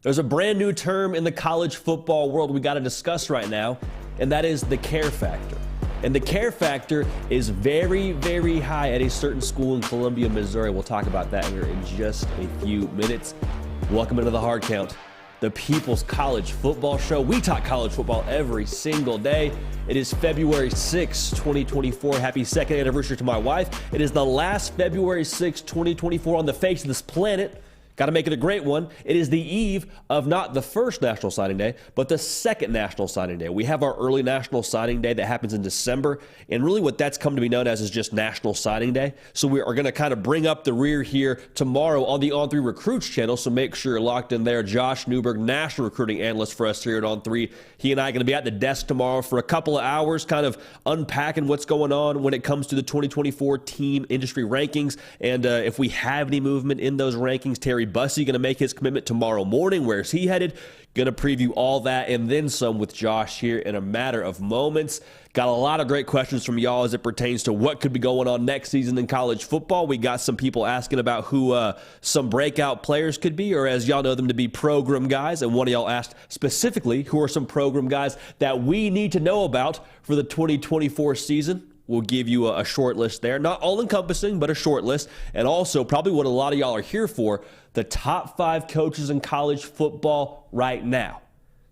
There's a brand new term in the college football world we got to discuss right now, and that is the care factor. And the care factor is very, very high at a certain school in Columbia, Missouri. We'll talk about that here in just a few minutes. Welcome into the Hard Count, the People's College Football Show. We talk college football every single day. It is February 6, 2024. Happy second anniversary to my wife. It is the last February 6, 2024 on the face of this planet. Got to make it a great one. It is the eve of not the first National Signing Day, but the second National Signing Day. We have our early National Signing Day that happens in December, and really what that's come to be known as is just National Signing Day. So we are going to kind of bring up the rear here tomorrow on the On3 Recruits channel, so make sure you're locked in there. Josh Newberg, national recruiting analyst for us here at On3. He and I are going to be at the desk tomorrow for a couple of hours, kind of unpacking what's going on when it comes to the 2024 team industry rankings, and if we have any movement in those rankings. Terry Bussey going to make his commitment tomorrow morning. Where's he headed? Going to preview all that and then some with Josh here in a matter of moments. Got a lot of great questions from y'all as it pertains to what could be going on next season in college football. We got some people asking about who some breakout players could be, or as y'all know them to be, program guys. And one of y'all asked specifically who are some program guys that we need to know about for the 2024 season. We'll give you a short list there. Not all-encompassing, but a short list. And also, probably what a lot of y'all are here for, the top 5 coaches in college football right now.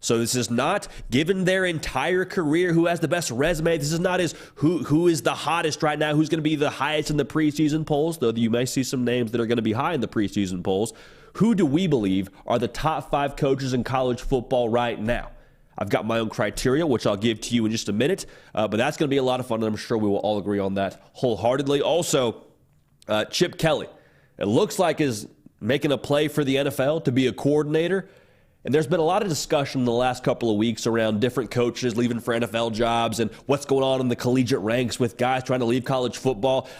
So this is not, given their entire career, who has the best resume. This is not as who is the hottest right now, who's going to be the highest in the preseason polls, though you may see some names that are going to be high in the preseason polls. Who do we believe are the top 5 coaches in college football right now? I've got my own criteria, which I'll give to you in just a minute, but that's going to be a lot of fun, and I'm sure we will all agree on that wholeheartedly. Also, Chip Kelly, it looks like is making a play for the NFL to be a coordinator, and there's been a lot of discussion in the last couple of weeks around different coaches leaving for NFL jobs and what's going on in the collegiate ranks with guys trying to leave college football.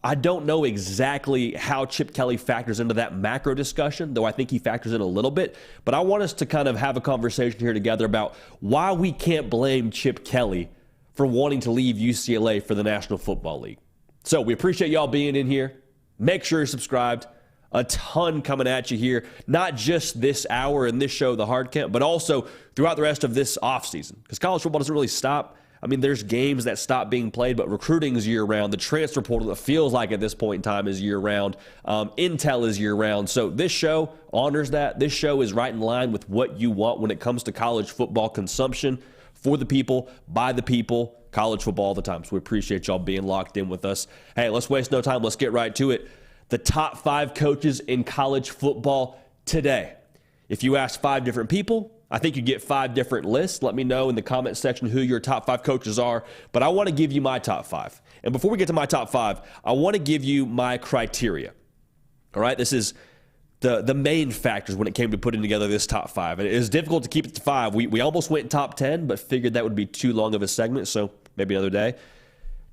I don't know exactly how Chip Kelly factors into that macro discussion, though I think he factors in a little bit. But I want us to kind of have a conversation here together about why we can't blame Chip Kelly for wanting to leave UCLA for the National Football League. So we appreciate y'all being in here. Make sure you're subscribed. A ton coming at you here, not just this hour in this show, The Hard Count, but also throughout the rest of this offseason, because college football doesn't really stop. I mean, there's games that stop being played, but recruiting is year-round. The transfer portal, it feels like at this point in time, is year-round. Intel is year-round. So this show honors that. This show is right in line with what you want when it comes to college football consumption, for the people, by the people, college football all the time. So we appreciate y'all being locked in with us. Hey, let's waste no time. Let's get right to it. The top 5 coaches in college football today. If you ask 5 different people, I think you get 5 different lists. Let me know in the comment section who your top 5 coaches are. But I want to give you my top 5. And before we get to my top 5, I want to give you my criteria. All right, this is the main factors when it came to putting together this top 5. And it is difficult to keep it to 5. We almost went top 10, but figured that would be too long of a segment, so maybe another day.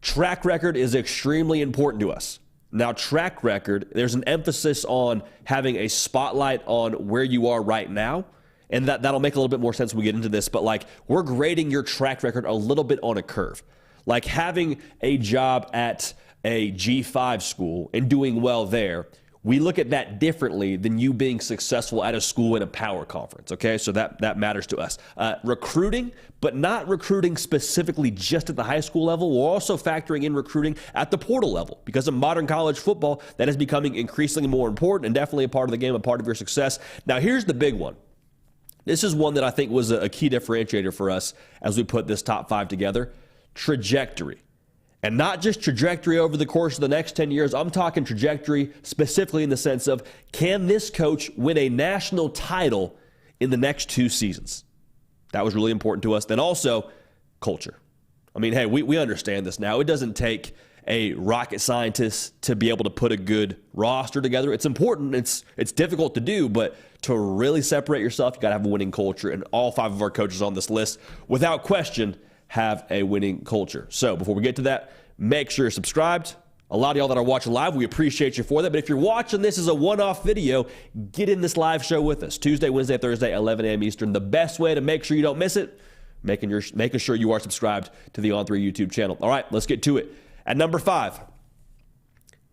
Track record is extremely important to us. Now, track record, there's an emphasis on having a spotlight on where you are right now, and that'll make a little bit more sense when we get into this, but like we're grading your track record a little bit on a curve. Like having a job at a G5 school and doing well there, we look at that differently than you being successful at a school in a power conference, okay? So that matters to us. Recruiting, but not recruiting specifically just at the high school level. We're also factoring in recruiting at the portal level, because in modern college football, that is becoming increasingly more important and definitely a part of the game, a part of your success. Now, here's the big one. This is one that I think was a key differentiator for us as we put this top 5 together. Trajectory. And not just trajectory over the course of the next 10 years. I'm talking trajectory specifically in the sense of, can this coach win a national title in the next 2 seasons? That was really important to us. Then also, culture. I mean, hey, we understand this now. It doesn't take a rocket scientist to be able to put a good roster together. It's important. It's difficult to do, but to really separate yourself, you got to have a winning culture. And all 5 of our coaches on this list, without question, have a winning culture. So before we get to that, make sure you're subscribed. A lot of y'all that are watching live, we appreciate you for that. But if you're watching this as a one-off video, get in this live show with us. Tuesday, Wednesday, Thursday, 11 a.m. Eastern. The best way to make sure you don't miss it, making sure you are subscribed to the On3 YouTube channel. All right, let's get to it. At number 5,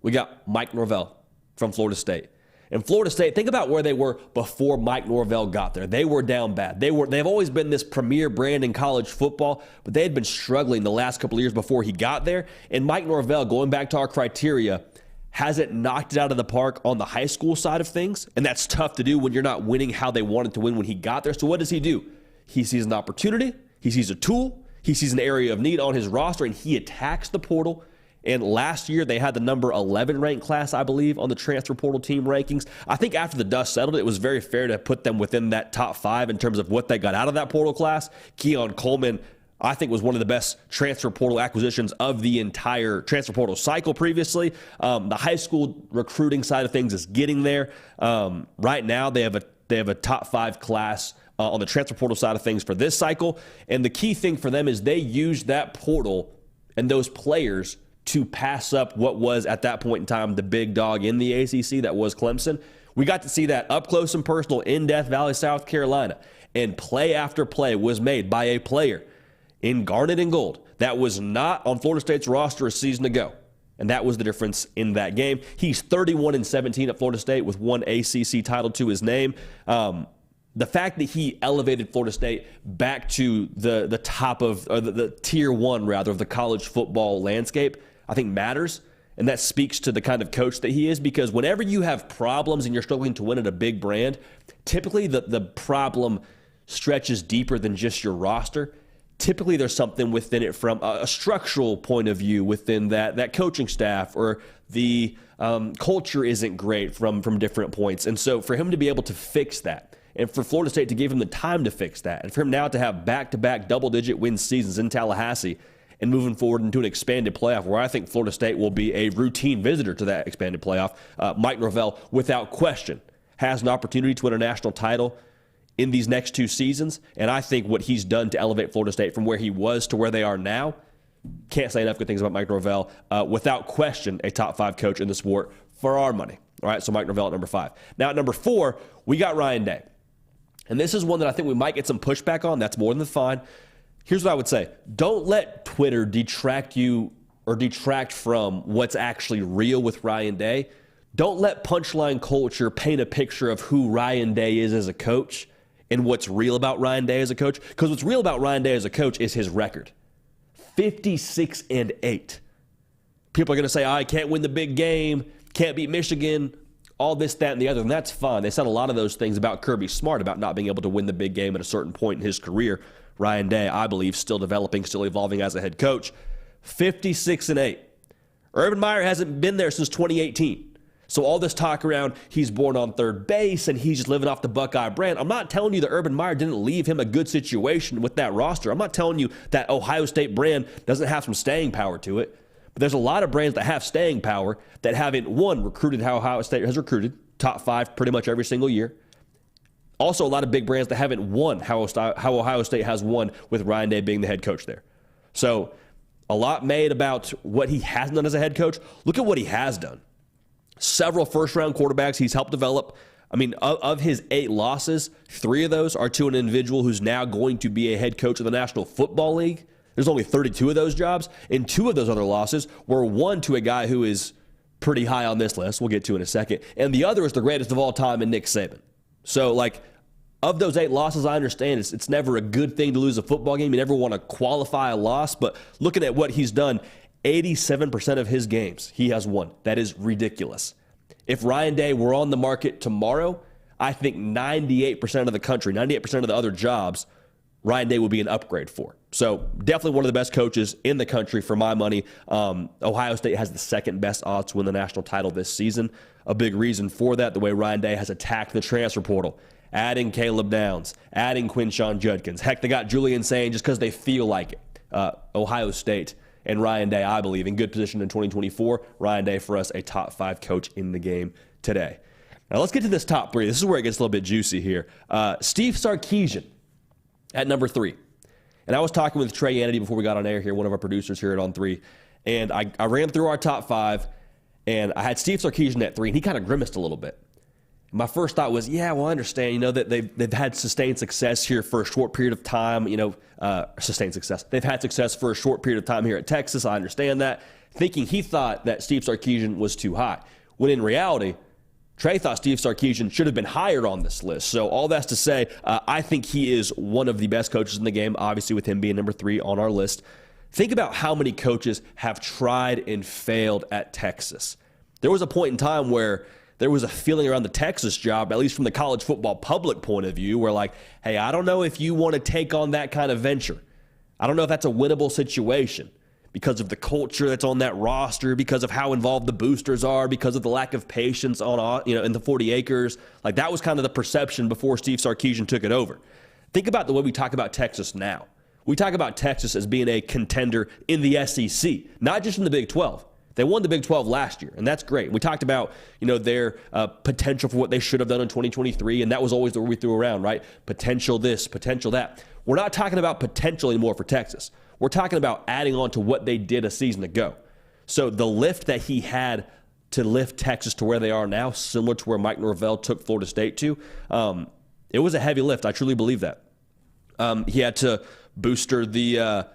we got Mike Norvell from Florida State. And Florida State, think about where they were before Mike Norvell got there. They were down bad. They've always been this premier brand in college football, but they had been struggling the last couple of years before he got there. And Mike Norvell, going back to our criteria, hasn't knocked it out of the park on the high school side of things. And that's tough to do when you're not winning how they wanted to win when he got there. So what does he do? He sees an opportunity. He sees a tool. He sees an area of need on his roster, and he attacks the portal. And last year, they had the number 11 ranked class, I believe, on the transfer portal team rankings. I think after the dust settled, it was very fair to put them within that top 5 in terms of what they got out of that portal class. Keon Coleman, I think, was one of the best transfer portal acquisitions of the entire transfer portal cycle previously. The high school recruiting side of things is getting there. Right now, they have a top 5 class on the transfer portal side of things for this cycle. And the key thing for them is they use that portal and those players to pass up what was at that point in time the big dog in the ACC, that was Clemson. We got to see that up close and personal in Death Valley, South Carolina. And play after play was made by a player in garnet and gold that was not on Florida State's roster a season ago. And that was the difference in that game. He's 31-17 at Florida State with 1 ACC title to his name. The fact that he elevated Florida State back to the top of, or the tier 1, rather, of the college football landscape, I think matters. And that speaks to the kind of coach that he is, because whenever you have problems and you're struggling to win at a big brand, typically the problem stretches deeper than just your roster. Typically there's something within it from a structural point of view within that coaching staff, or the culture isn't great from different points. And so for him to be able to fix that, and for Florida State to give him the time to fix that, and for him now to have back-to-back double-digit win seasons in Tallahassee and moving forward into an expanded playoff where I think Florida State will be a routine visitor to that expanded playoff, Mike Norvell, without question, has an opportunity to win a national title in these next 2 seasons. And I think what he's done to elevate Florida State from where he was to where they are now, can't say enough good things about Mike Norvell. Without question, a top 5 coach in the sport for our money. All right, so Mike Norvell at number 5. Now at number 4, we got Ryan Day. And this is one that I think we might get some pushback on. That's more than fine. Here's what I would say. Don't let Twitter detract you or detract from what's actually real with Ryan Day. Don't let punchline culture paint a picture of who Ryan Day is as a coach and what's real about Ryan Day as a coach. Because what's real about Ryan Day as a coach is his record. 56-8. People are going to say, I can't win the big game, can't beat Michigan, all this, that, and the other, and that's fine. They said a lot of those things about Kirby Smart, about not being able to win the big game at a certain point in his career. Ryan Day, I believe, still developing, still evolving as a head coach. 56-8. Urban Meyer hasn't been there since 2018. So all this talk around he's born on third base and he's just living off the Buckeye brand. I'm not telling you that Urban Meyer didn't leave him a good situation with that roster. I'm not telling you that Ohio State brand doesn't have some staying power to it. But there's a lot of brands that have staying power that haven't, one, recruited how Ohio State has recruited, top 5 pretty much every single year. Also, a lot of big brands that haven't won how Ohio State has won with Ryan Day being the head coach there. So a lot made about what he hasn't done as a head coach. Look at what he has done. Several first-round quarterbacks he's helped develop. I mean, of his 8 losses, 3 of those are to an individual who's now going to be a head coach of the National Football League. There's only 32 of those jobs, and 2 of those other losses were one to a guy who is pretty high on this list, we'll get to in a second, and the other is the greatest of all time in Nick Saban. So, of those 8 losses, I understand it's never a good thing to lose a football game. You never want to qualify a loss, but looking at what he's done, 87% of his games he has won. That is ridiculous. If Ryan Day were on the market tomorrow, I think 98% of the country, 98% of the other jobs, Ryan Day would be an upgrade for. So definitely one of the best coaches in the country for my money. Ohio State has the second best odds to win the national title this season. A big reason for that, the way Ryan Day has attacked the transfer portal, adding Caleb Downs, adding Quinshon Judkins. Heck, they got Julian Sain just because they feel like it. Ohio State and Ryan Day, I believe, in good position in 2024. Ryan Day, for us, a top 5 coach in the game today. Now let's get to this top 3. This is where it gets a little bit juicy here. Steve Sarkeesian at number 3. And I was talking with Trey Annity before we got on air here, one of our producers here at On 3. And I ran through our top 5, and I had Steve Sarkeesian at 3, and he kind of grimaced a little bit. My first thought was, yeah, well, I understand, that they've had sustained success here for a short period of time, sustained success. They've had success for a short period of time here at Texas. I understand that. Thinking he thought that Steve Sarkeesian was too high. When in reality, Trey thought Steve Sarkeesian should have been higher on this list. So all that's to say, I think he is one of the best coaches in the game, obviously with him being number 3 on our list. Think about how many coaches have tried and failed at Texas. There was a point in time where there was a feeling around the Texas job, at least from the college football public point of view, where like, hey, I don't know if you want to take on that kind of venture. I don't know if that's a winnable situation because of the culture that's on that roster, because of how involved the boosters are, because of the lack of patience on, in the 40 acres. Like that was kind of the perception before Steve Sarkeesian took it over. Think about the way we talk about Texas now. We talk about Texas as being a contender in the SEC, not just in the Big 12. They won the Big 12 last year, and that's great. We talked about, their potential for what they should have done in 2023, and that was always the word we threw around, right? Potential this, potential that. We're not talking about potential anymore for Texas. We're talking about adding on to what they did a season ago. So the lift that he had to lift Texas to where they are now, similar to where Mike Norvell took Florida State to, it was a heavy lift. I truly believe that. He had to booster the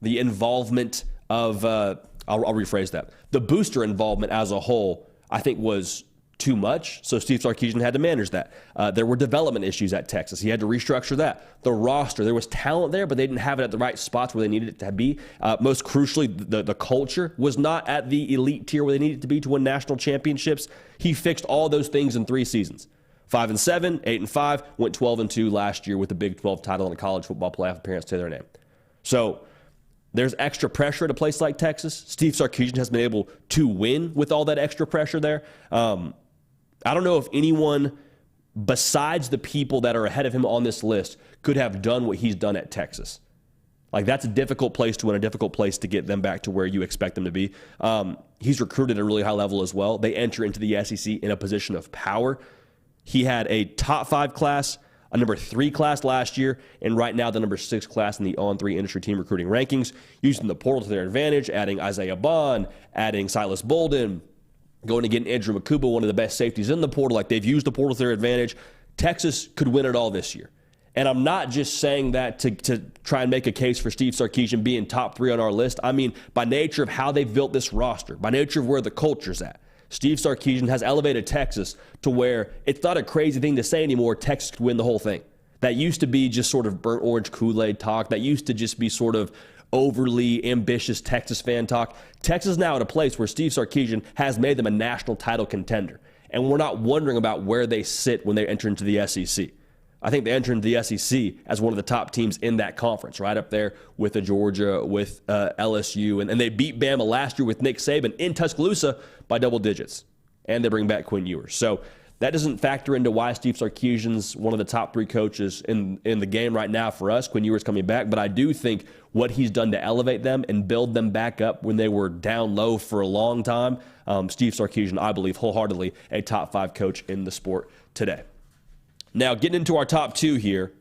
involvement of I'll rephrase that. The booster involvement as a whole, I think, was too much, so Steve Sarkeesian had to manage that. There were development issues at Texas. He had to restructure that. The roster, there was talent there, but they didn't have it at the right spots where they needed it to be. Most crucially, the culture was not at the elite tier where they needed to be to win national championships. He fixed all those things in 3 seasons. 5-7, 8-5, went 12-2 last year with the Big 12 title and a college football playoff appearance to their name. So there's extra pressure at a place like Texas. Steve Sarkeesian has been able to win with all that extra pressure there. I don't know if anyone besides the people that are ahead of him on this list could have done what he's done at Texas. Like, that's a difficult place to win, a difficult place to get them back to where you expect them to be. He's recruited at a really high level as well. They enter into the SEC in a position of power. He had a top 5 class, a number 3 class last year, and right now the number 6 class in the On3 industry team recruiting rankings, using the portal to their advantage, adding Isaiah Bond, adding Silas Bolden, going to get Andrew Makuba, one of the best safeties in the portal. Like, they've used the portal to their advantage. Texas could win it all this year. And I'm not just saying that to try and make a case for Steve Sarkeesian being top 3 on our list. I mean, by nature of how they've built this roster, by nature of where the culture's at, Steve Sarkeesian has elevated Texas to where it's not a crazy thing to say anymore. Texas could win the whole thing. That used to be just sort of burnt orange Kool-Aid talk. That used to just be sort of overly ambitious Texas fan talk. Texas is now at a place where Steve Sarkeesian has made them a national title contender. And we're not wondering about where they sit when they enter into the SEC. I think they enter into the SEC as one of the top teams in that conference, right up there with the Georgia, with LSU. And they beat Bama last year with Nick Saban in Tuscaloosa by double digits. And they bring back Quinn Ewers. So that doesn't factor into why Steve Sarkeesian's one of the top 3 coaches in the game right now for us. Quinn Ewers coming back. But I do think what he's done to elevate them and build them back up when they were down low for a long time, Steve Sarkeesian, I believe, wholeheartedly a top 5 coach in the sport today. Now, getting into our top 2 here,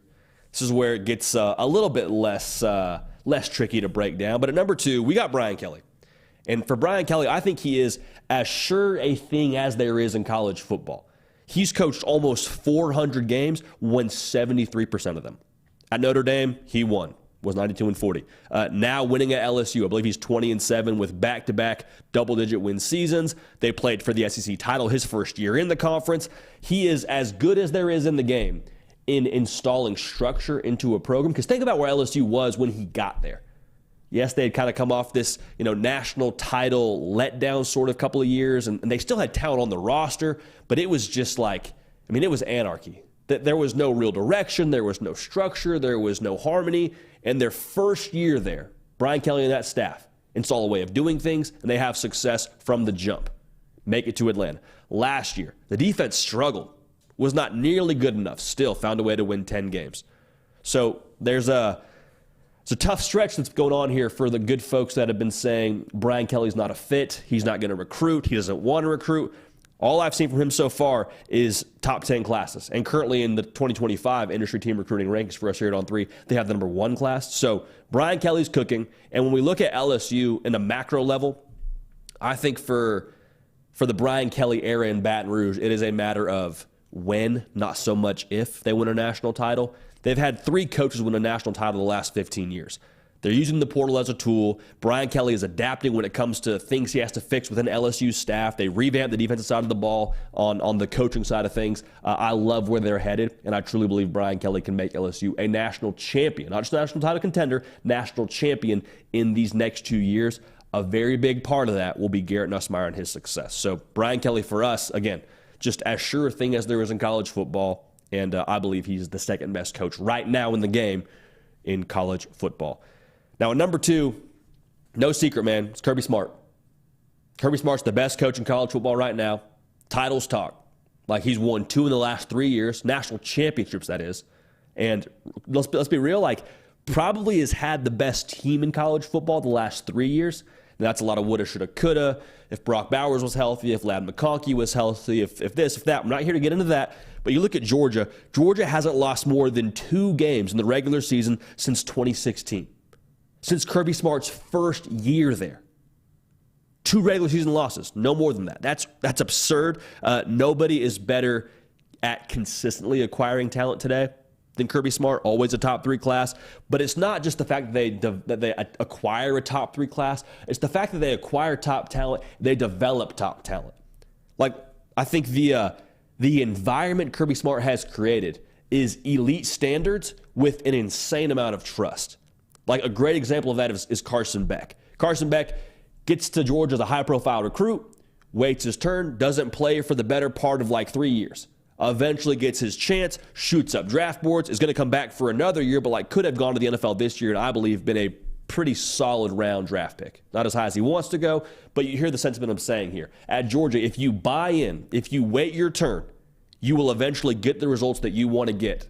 this is where it gets a little bit less tricky to break down. But at number 2, we got Brian Kelly. And for Brian Kelly, I think he is as sure a thing as there is in college football. He's coached almost 400 games, won 73% of them. At Notre Dame, he won, was 92-40. Now winning at LSU, I believe he's 20-7 with back-to-back double-digit win seasons. They played for the SEC title his first year in the conference. He is as good as there is in the game in installing structure into a program. Because think about where LSU was when he got there. Yes, they had kind of come off this, national title letdown sort of couple of years, and they still had talent on the roster, but it was just like, it was anarchy. There was no real direction, there was no structure, there was no harmony, and their first year there, Brian Kelly and that staff install a way of doing things, and they have success from the jump. Make it to Atlanta. Last year, the defense struggled, was not nearly good enough, still found a way to win 10 games. So it's a tough stretch that's going on here for the good folks that have been saying Brian Kelly's not a fit, he's not going to recruit, he doesn't want to recruit. All I've seen from him so far is top 10 classes. And currently in the 2025 industry team recruiting rankings for us here at On3, they have the number 1 class. So Brian Kelly's cooking. And when we look at LSU in a macro level, I think for the Brian Kelly era in Baton Rouge, it is a matter of when, not so much if they win a national title. They've had 3 coaches win a national title the last 15 years. They're using the portal as a tool. Brian Kelly is adapting when it comes to things he has to fix within LSU's staff. They revamped the defensive side of the ball on the coaching side of things. I love where they're headed, and I truly believe Brian Kelly can make LSU a national champion, not just a national title contender, national champion in these next 2 years. A very big part of that will be Garrett Nussmeier and his success. So Brian Kelly, for us, again, just as sure a thing as there is in college football, and I believe he's the second best coach right now in the game in college football. Now, at number 2, no secret, man, it's Kirby Smart. Kirby Smart's the best coach in college football right now. Titles talk. Like, he's won 2 in the last 3 years, national championships, that is. And let's be real, like, probably has had the best team in college football the last 3 years. And that's a lot of woulda, shoulda, coulda. If Brock Bowers was healthy, if Ladd McConkey was healthy, if this, if that. I'm not here to get into that. But you look at Georgia. Georgia hasn't lost more than 2 games in the regular season since 2016. Since Kirby Smart's first year there. 2 regular season losses, no more than that. That's absurd. Nobody is better at consistently acquiring talent today than Kirby Smart, always a top 3 class. But it's not just the fact that they acquire a top 3 class. It's the fact that they acquire top talent, they develop top talent. Like, I think the environment Kirby Smart has created is elite standards with an insane amount of trust. Like, a great example of that is Carson Beck. Carson Beck gets to Georgia as a high-profile recruit, waits his turn, doesn't play for the better part of like 3 years. Eventually gets his chance, shoots up draft boards, is going to come back for another year, but like could have gone to the NFL this year and I believe been a pretty solid round draft pick. Not as high as he wants to go, but you hear the sentiment I'm saying here. At Georgia, if you buy in, if you wait your turn, you will eventually get the results that you want to get.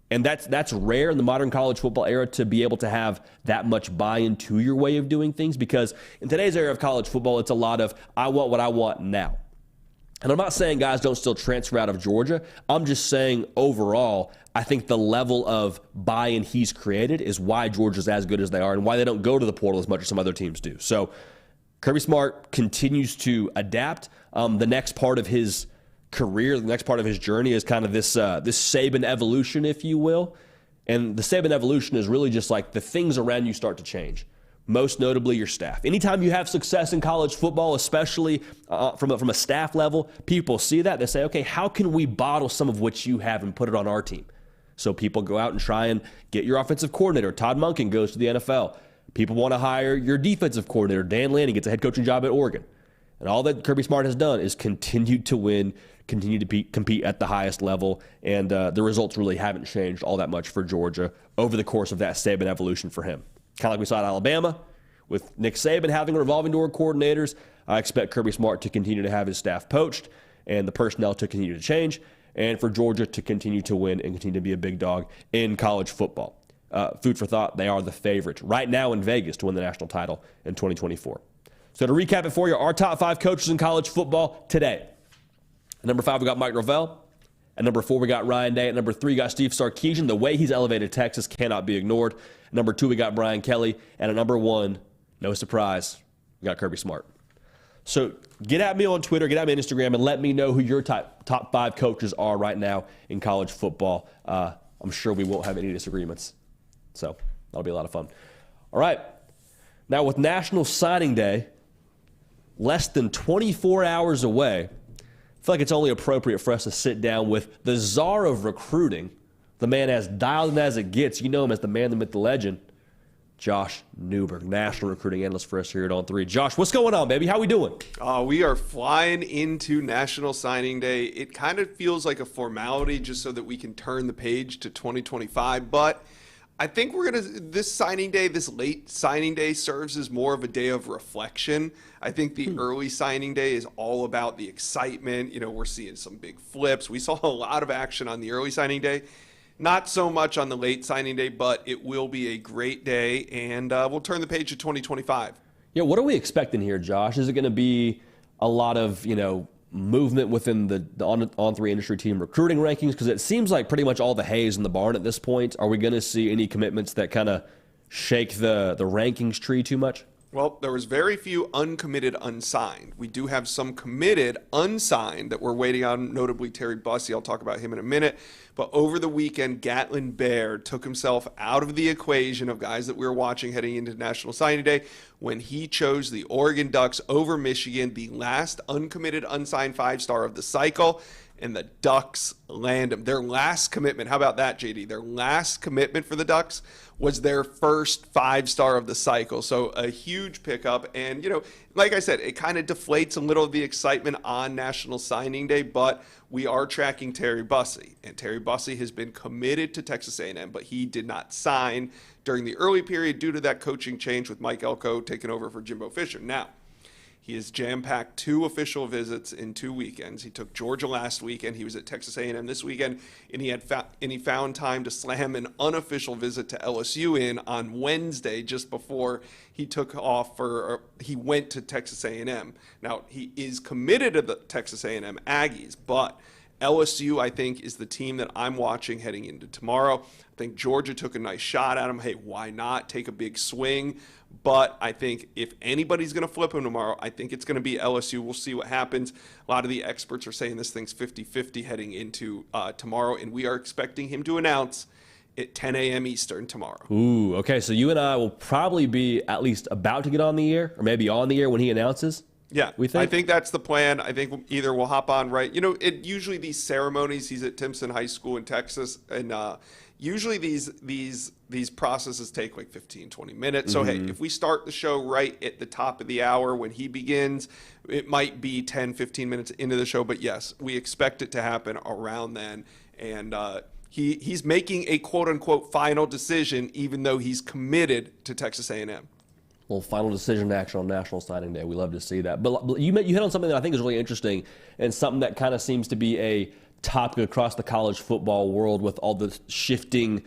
And that's rare in the modern college football era to be able to have that much buy-in to your way of doing things, because in today's era of college football, it's a lot of, I want what I want now. And I'm not saying guys don't still transfer out of Georgia. I'm just saying overall, I think the level of buy-in he's created is why Georgia's as good as they are and why they don't go to the portal as much as some other teams do. So Kirby Smart continues to adapt. The next part of his career, the next part of his journey is kind of this Saban evolution, if you will. And the Saban evolution is really just like the things around you start to change. Most notably your staff. Anytime you have success in college football, especially from a staff level, people see that. They say, okay, how can we bottle some of what you have and put it on our team? So people go out and try and get your offensive coordinator. Todd Monken goes to the NFL. People want to hire your defensive coordinator. Dan Lanning gets a head coaching job at Oregon. And all that Kirby Smart has done is continue to win, continue to compete at the highest level, and the results really haven't changed all that much for Georgia over the course of that Saban evolution for him. Kind of like we saw at Alabama with Nick Saban having revolving door coordinators. I expect Kirby Smart to continue to have his staff poached and the personnel to continue to change, and for Georgia to continue to win and continue to be a big dog in college football. Food for thought, they are the favorite right now in Vegas to win the national title in 2024. So to recap it for you, our top 5 coaches in college football today. At number 5, we got Mike Norvell. At number 4, we got Ryan Day. At number 3, we got Steve Sarkeesian. The way he's elevated Texas cannot be ignored. At number 2, we got Brian Kelly. And at number 1, no surprise, we got Kirby Smart. So get at me on Twitter, get at me on Instagram, and let me know who your top 5 coaches are right now in college football. I'm sure we won't have any disagreements. So that'll be a lot of fun. All right. Now with National Signing Day less than 24 hours away, I feel like it's only appropriate for us to sit down with the czar of recruiting, the man as dialed in as it gets. You know him as the man, the myth, the legend, Josh Newberg, national recruiting analyst for us here at On 3. Josh, what's going on, baby? How we doing? We are flying into National Signing Day. It kind of feels like a formality just so that we can turn the page to 2025, but I think this signing day, this late signing day, serves as more of a day of reflection. I think the early signing day is all about the excitement. You know, we're seeing some big flips. We saw a lot of action on the early signing day. Not so much on the late signing day, but it will be a great day, and we'll turn the page to 2025. Yeah, what are we expecting here, Josh? Is it going to be a lot of, movement within the On3 industry team recruiting rankings? Because it seems like pretty much all the hay's in the barn at this point. Are we going to see any commitments that kind of shake the rankings tree too much? Well, there was very few uncommitted unsigned. We do have some committed unsigned that we're waiting on, notably Terry Bussey. I'll talk about him in a minute. But over the weekend, Gatlin Baird took himself out of the equation of guys that we were watching heading into National Signing Day when he chose the Oregon Ducks over Michigan, the last uncommitted unsigned 5-star of the cycle. And the Ducks land him. Their last commitment, how about that, JD? Their last commitment for the Ducks was their first 5-star of the cycle. So a huge pickup. And, like I said, it kind of deflates a little of the excitement on National Signing Day, but we are tracking Terry Bussey. And Terry Bussey has been committed to Texas A&M, but he did not sign during the early period due to that coaching change with Mike Elko taking over for Jimbo Fisher. Now, he has jam-packed 2 official visits in 2 weekends. He took Georgia last weekend. He was at Texas A&M this weekend, and he found time to slam an unofficial visit to LSU in on Wednesday, just before he took off he went to Texas A&M. Now, he is committed to the Texas A&M Aggies, but LSU, I think, is the team that I'm watching heading into tomorrow. I think Georgia took a nice shot at him. Hey, why not take a big swing? But I think if anybody's going to flip him tomorrow, I think it's going to be LSU. We'll see what happens. A lot of the experts are saying this thing's 50-50 heading into tomorrow, and we are expecting him to announce at 10 a.m. Eastern tomorrow. Ooh, okay. So you and I will probably be at least about to get on the air, or maybe on the air when he announces. Yeah, we think? I think that's the plan. I think either we'll hop on right. Usually these ceremonies, he's at Timpson High School in Texas, and usually these processes take like 15, 20 minutes. So, hey, if we start the show right at the top of the hour when he begins, it might be 10, 15 minutes into the show. But, yes, we expect it to happen around then. And he's making a quote-unquote final decision, even though he's committed to Texas A&M. Well, final decision action on National Signing Day. We love to see that. But you hit on something that I think is really interesting and something that kind of seems to be a topic across the college football world with all the shifting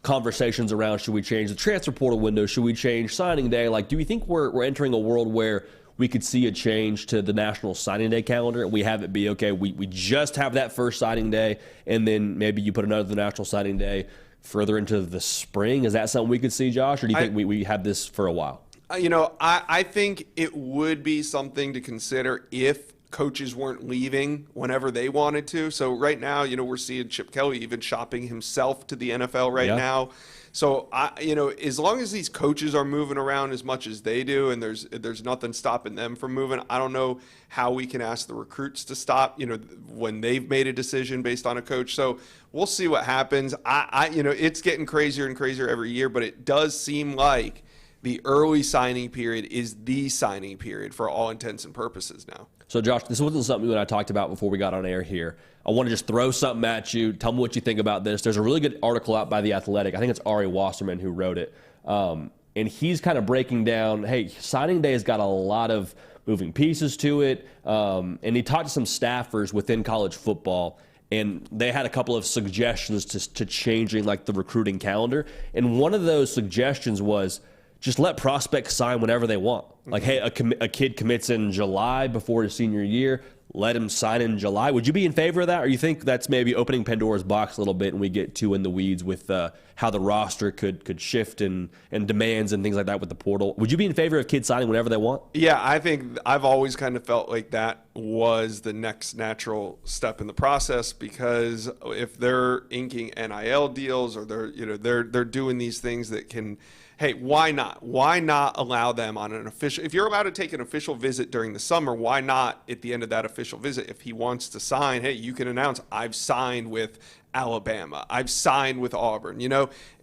conversations around, should we change the transfer portal window? Should we change signing day? Like, do you think we're entering a world where we could see a change to the National Signing Day calendar and we have it be, okay, we just have that first signing day and then maybe you put another National Signing Day further into the spring? Is that something we could see, Josh, or do you think we have this for a while? I think it would be something to consider if coaches weren't leaving whenever they wanted to. So right now, we're seeing Chip Kelly even shopping himself to the NFL right now. So, as long as these coaches are moving around as much as they do and there's nothing stopping them from moving, I don't know how we can ask the recruits to stop, when they've made a decision based on a coach. So we'll see what happens. It's getting crazier and crazier every year, but it does seem like the early signing period is the signing period for all intents and purposes now. So, Josh, this wasn't something you and I talked about before we got on air here. I want to just throw something at you. Tell me what you think about this. There's a really good article out by The Athletic. I think it's Ari Wasserman who wrote it. And he's kind of breaking down, hey, signing day has got a lot of moving pieces to it. And he talked to some staffers within college football, and they had a couple of suggestions to changing like the recruiting calendar. And one of those suggestions was just let prospects sign whenever they want. Like, hey, a kid commits in July before his senior year, let him sign in July. Would you be in favor of that, or you think that's maybe opening Pandora's box a little bit and we get too in the weeds with how the roster could shift and demands and things like that with the portal? Would you be in favor of kids signing whenever they want? Yeah, I think I've always kind of felt like that was the next natural step in the process, because if they're inking NIL deals or they're doing these things that can, hey, why not? Why not allow them on an official? If you're allowed to take an official visit during the summer, why not at the end of that official visit, if he wants to sign, hey, you can announce, I've signed with Alabama, I've signed with Auburn,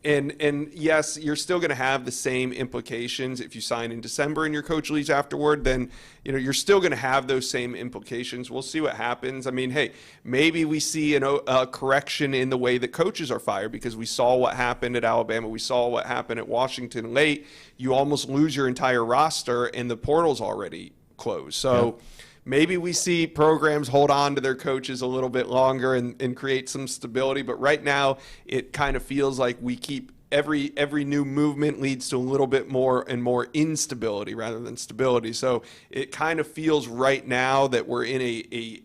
and yes, you're still going to have the same implications if you sign in December and your coach leaves afterward. Then you're still going to have those same implications. We'll see what happens. I mean, hey, maybe we see a correction in the way that coaches are fired, because we saw what happened at Alabama, we saw what happened at Washington late. You almost lose your entire roster and the portal's already closed. So maybe we see programs hold on to their coaches a little bit longer and create some stability. But right now, it kind of feels like we keep every new movement leads to a little bit more and more instability rather than stability. So it kind of feels right now that we're in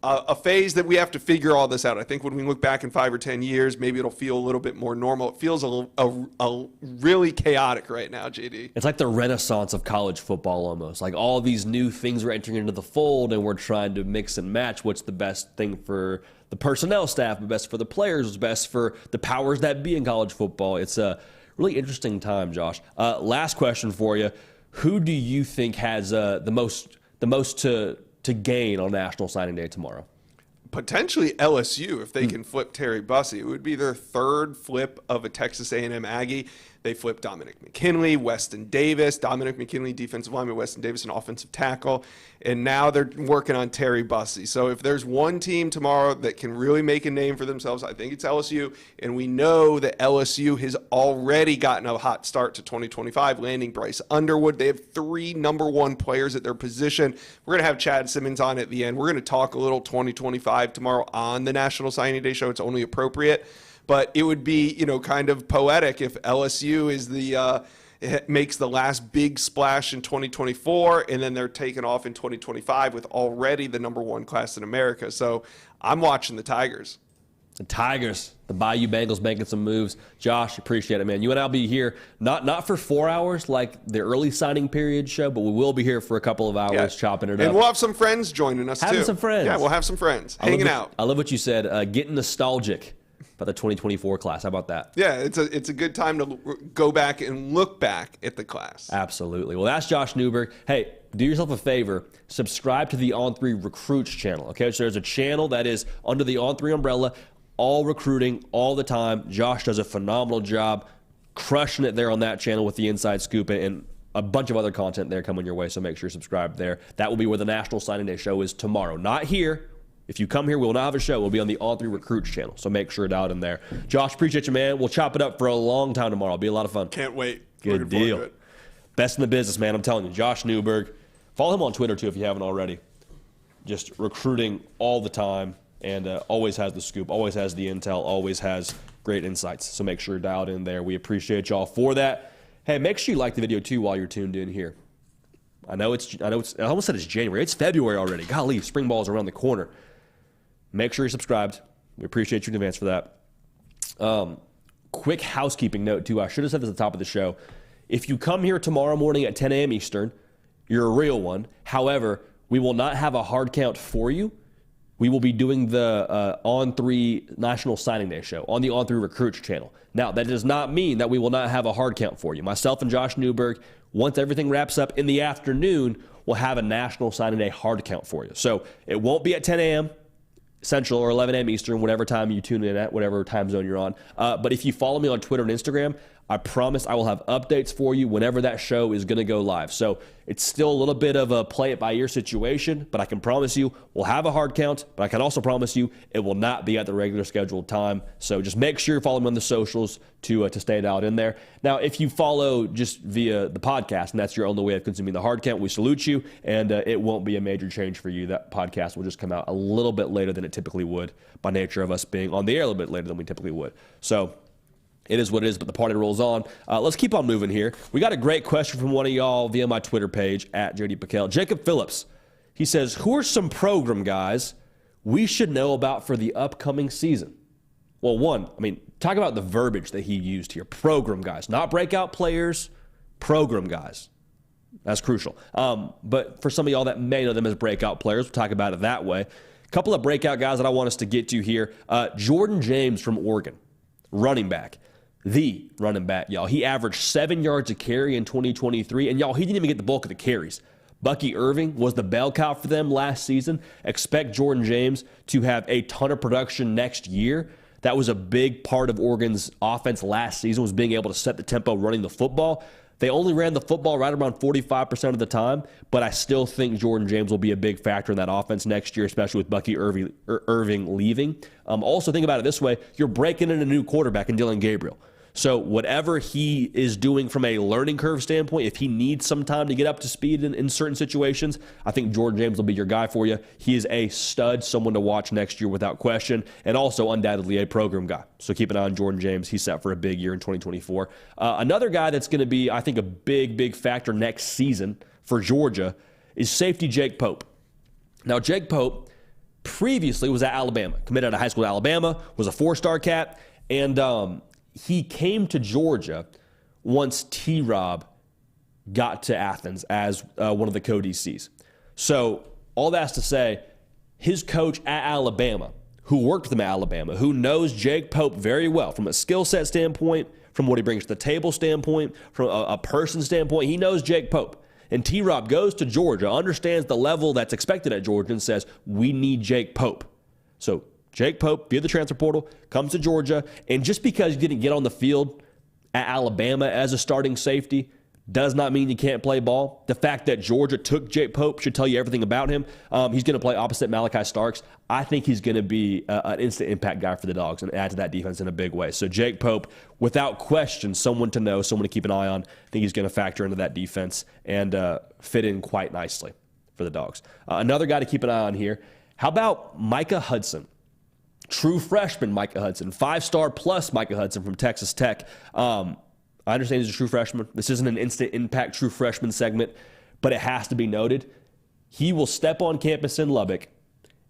a phase that we have to figure all this out. I think when we look back in 5 or 10 years, maybe it'll feel a little bit more normal. It feels a really chaotic right now, JD. It's like the renaissance of college football almost. Like all these new things are entering into the fold, and we're trying to mix and match what's the best thing for the personnel staff, the best for the players, what's best for the powers that be in college football. It's a really interesting time, Josh. Last question for you. Who do you think has the most to gain on National Signing Day tomorrow? Potentially LSU, if they can flip Terry Bussey. It would be their third flip of a Texas A&M Aggie. They flipped Dominic McKinley, Weston Davis, Dominic McKinley, defensive lineman, Weston Davis, an offensive tackle. And now they're working on Terry Bussey. So if there's one team tomorrow that can really make a name for themselves, I think it's LSU. And we know that LSU has already gotten a hot start to 2025, landing Bryce Underwood. They have 3 number 1 players at their position. We're going to have Chad Simmons on at the end. We're going to talk a little 2025 tomorrow on the National Signing Day show. It's only appropriate. But it would be, kind of poetic if LSU is makes the last big splash in 2024, and then they're taken off in 2025 with already the number 1 class in America. So I'm watching the Tigers. The Tigers, the Bayou Bengals making some moves. Josh, appreciate it, man. You and I'll be here, not for 4 hours like the early signing period show, but we will be here for a couple of hours chopping it up. And we'll have some friends joining us, Having some friends. Yeah, we'll have some friends hanging out. I love what you said, getting nostalgic about the 2024 class. How about that? Yeah, it's a good time to go back and look back at the class. Absolutely. Well, that's Josh Newberg. Hey, do yourself a favor. Subscribe to the On3 Recruits channel. Okay, so there's a channel that is under the On3 umbrella, all recruiting all the time. Josh does a phenomenal job crushing it there on that channel with the inside scoop and a bunch of other content there coming your way, so make sure you subscribe there. That will be where the National Signing Day show is tomorrow. Not here. If you come here, we will not have a show. We'll be on the On3 Recruits channel, so make sure it's out in there. Josh, appreciate you, man. We'll chop it up for a long time tomorrow. It'll be a lot of fun. Can't wait. Good deal. Best in the business, man. I'm telling you. Josh Newberg. Follow him on Twitter, too, if you haven't already. Just recruiting all the time and always has the scoop, always has the intel, always has great insights. So make sure you're dialed in there. We appreciate y'all for that. Hey, make sure you like the video, too, while you're tuned in here. I almost said it's January. It's February already. Golly, spring ball's around the corner. Make sure you're subscribed. We appreciate you in advance for that. Quick housekeeping note, too. I should have said this at the top of the show. If you come here tomorrow morning at 10 a.m. Eastern, you're a real one. However, we will not have a hard count for you. We will be doing the On3 National Signing Day show on the On3 Recruits channel. Now, that does not mean that we will not have a hard count for you. Myself and Josh Newberg, once everything wraps up in the afternoon, we'll have a National Signing Day hard count for you. So it won't be at 10 a.m. Central or 11 a.m. Eastern, whatever time you tune in at, whatever time zone you're on. But if you follow me on Twitter and Instagram, I promise I will have updates for you whenever that show is going to go live. So it's still a little bit of a play it by ear situation, but I can promise you we'll have a hard count, but I can also promise you it will not be at the regular scheduled time. So just make sure you follow me on the socials to stay dialed in there. Now, if you follow just via the podcast, and that's your only way of consuming the hard count, we salute you, and it won't be a major change for you. That podcast will just come out a little bit later than it typically would by nature of us being on the air a little bit later than we typically would. So it is what it is, but the party rolls on. Let's keep on moving here. We got a great question from one of y'all via my Twitter page, at JD Piquel. Jacob Phillips, he says, who are some program guys we should know about for the upcoming season? Well, talk about the verbiage that he used here. Program guys, not breakout players, program guys. That's crucial. But for some of y'all that may know them as breakout players, we'll talk about it that way. A couple of breakout guys that I want us to get to here. Jordan James from Oregon, running back. The running back, y'all. He averaged 7 yards a carry in 2023, and y'all, he didn't even get the bulk of the carries. Bucky Irving was the bell cow for them last season. Expect Jordan James to have a ton of production next year. That was a big part of Oregon's offense last season, was being able to set the tempo running the football. They only ran the football right around 45% of the time, but I still think Jordan James will be a big factor in that offense next year, especially with Bucky Irving leaving. Also, think about it this way. You're breaking in a new quarterback in Dylan Gabriel. So whatever he is doing from a learning curve standpoint, if he needs some time to get up to speed in certain situations, I think Jordan James will be your guy for you. He is a stud, someone to watch next year without question, and also undoubtedly a program guy. So keep an eye on Jordan James. He's set for a big year in 2024. Another guy that's going to be, I think, a big factor next season for Georgia is safety Jake Pope. Now, Jake Pope previously was at Alabama, committed out of high school at Alabama, was a 4-star cat, and he came to Georgia once T-Rob got to Athens as one of the co-DCs. So all that's to say, his coach at Alabama, who worked with him at Alabama, who knows Jake Pope very well from a skill set standpoint, from what he brings to the table standpoint, from a person standpoint, he knows Jake Pope. And T-Rob goes to Georgia, understands the level that's expected at Georgia, and says, we need Jake Pope. So Jake Pope, via the transfer portal, comes to Georgia, and just because he didn't get on the field at Alabama as a starting safety does not mean you can't play ball. The fact that Georgia took Jake Pope should tell you everything about him. He's going to play opposite Malachi Starks. I think he's going to be an instant impact guy for the Dogs and add to that defense in a big way. So Jake Pope, without question, someone to know, someone to keep an eye on. I think he's going to factor into that defense and fit in quite nicely for the Dogs. Another guy to keep an eye on here. How about Micah Hudson? True freshman Micah Hudson, 5-star plus Micah Hudson from Texas Tech. I understand he's a true freshman. This isn't an instant impact true freshman segment, but it has to be noted. He will step on campus in Lubbock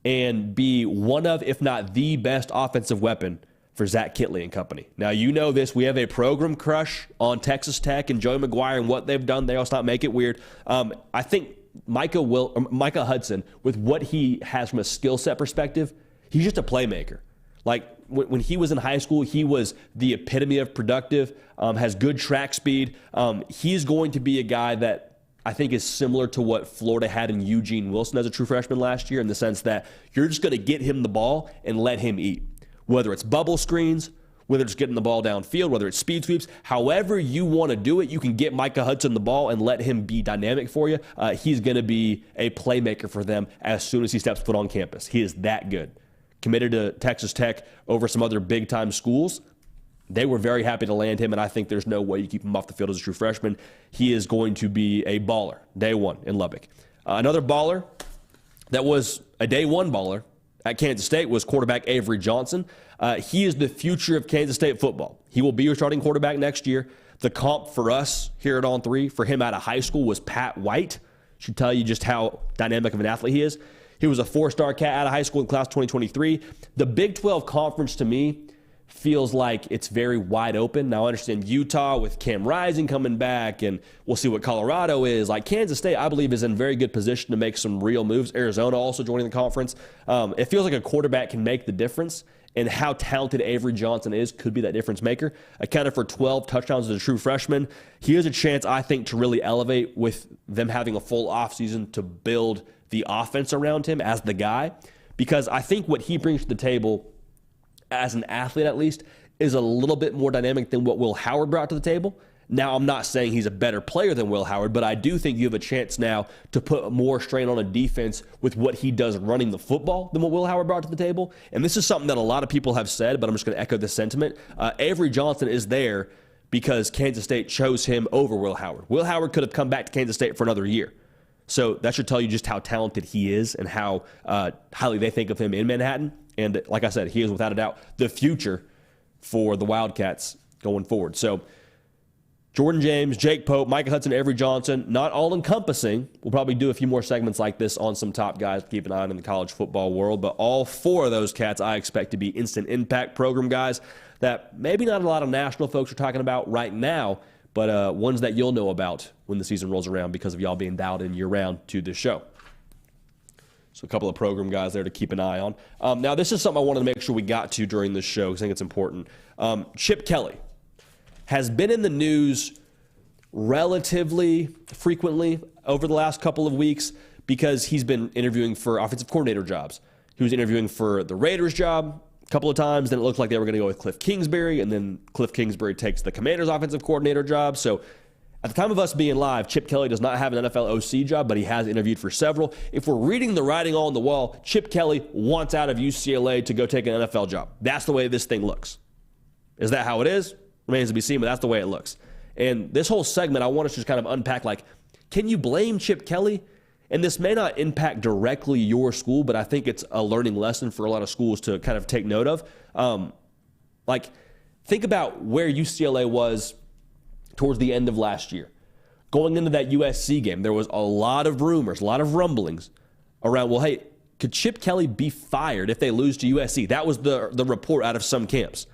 and be one of, if not the best offensive weapon for Zach Kitley and company. Now, you know this. We have a program crush on Texas Tech and Joey McGuire and what they've done. They also not make it weird. I think Micah Hudson, with what he has from a skill set perspective, he's just a playmaker. Like, when he was in high school, he was the epitome of productive, has good track speed. He's going to be a guy that I think is similar to what Florida had in Eugene Wilson as a true freshman last year, in the sense that you're just going to get him the ball and let him eat. Whether it's bubble screens, whether it's getting the ball downfield, whether it's speed sweeps, however you want to do it, you can get Micah Hudson the ball and let him be dynamic for you. He's going to be a playmaker for them as soon as he steps foot on campus. He is that good. Committed to Texas Tech over some other big-time schools. They were very happy to land him, and I think there's no way you keep him off the field as a true freshman. He is going to be a baller day one in Lubbock. Another baller that was a day one baller at Kansas State was quarterback Avery Johnson. He is the future of Kansas State football. He will be your starting quarterback next year. The comp for us here at On 3 for him out of high school was Pat White. Should tell you just how dynamic of an athlete he is. He was a 4-star cat out of high school in class 2023. The Big 12 conference, to me, feels like it's very wide open. Now, I understand Utah with Cam Rising coming back, and we'll see what Colorado is. Like, Kansas State, I believe, is in very good position to make some real moves. Arizona also joining the conference. It feels like a quarterback can make the difference, and how talented Avery Johnson is could be that difference maker. Accounted for 12 touchdowns as a true freshman. He has a chance, I think, to really elevate with them having a full offseason to build the offense around him as the guy, because I think what he brings to the table as an athlete, at least, is a little bit more dynamic than what Will Howard brought to the table. Now, I'm not saying he's a better player than Will Howard, but I do think you have a chance now to put more strain on a defense with what he does running the football than what Will Howard brought to the table. And this is something that a lot of people have said, but I'm just going to echo this sentiment. Avery Johnson is there because Kansas State chose him over Will Howard. Will Howard could have come back to Kansas State for another year. So that should tell you just how talented he is and how highly they think of him in Manhattan. And like I said, he is without a doubt the future for the Wildcats going forward. So Jordan James, Jake Pope, Micah Hudson, Avery Johnson, not all-encompassing. We'll probably do a few more segments like this on some top guys to keep an eye on in the college football world. But all 4 of those cats I expect to be instant impact program guys that maybe not a lot of national folks are talking about right now, but ones that you'll know about when the season rolls around because of y'all being dialed in year-round to this show. So a couple of program guys there to keep an eye on. Now, this is something I wanted to make sure we got to during this show because I think it's important. Chip Kelly has been in the news relatively frequently over the last couple of weeks because he's been interviewing for offensive coordinator jobs. He was interviewing for the Raiders job a couple of times. Then it looked like they were going to go with Cliff Kingsbury, and then Cliff Kingsbury takes the Commanders' offensive coordinator job. So at the time of us being live, Chip Kelly does not have an NFL OC job, but he has interviewed for several. If we're reading the writing on the wall, Chip Kelly wants out of UCLA to go take an NFL job. That's the way this thing looks. Is that how it is? Remains to be seen, but that's the way it looks. And this whole segment, I want us to just kind of unpack, like, can you blame Chip Kelly? And this may not impact directly your school, but I think it's a learning lesson for a lot of schools to kind of take note of. Like, think about where UCLA was towards the end of last year. Going into that USC game, there was a lot of rumors, a lot of rumblings around, well, hey, Could Chip Kelly be fired if they lose to USC? That was the report out of some camps.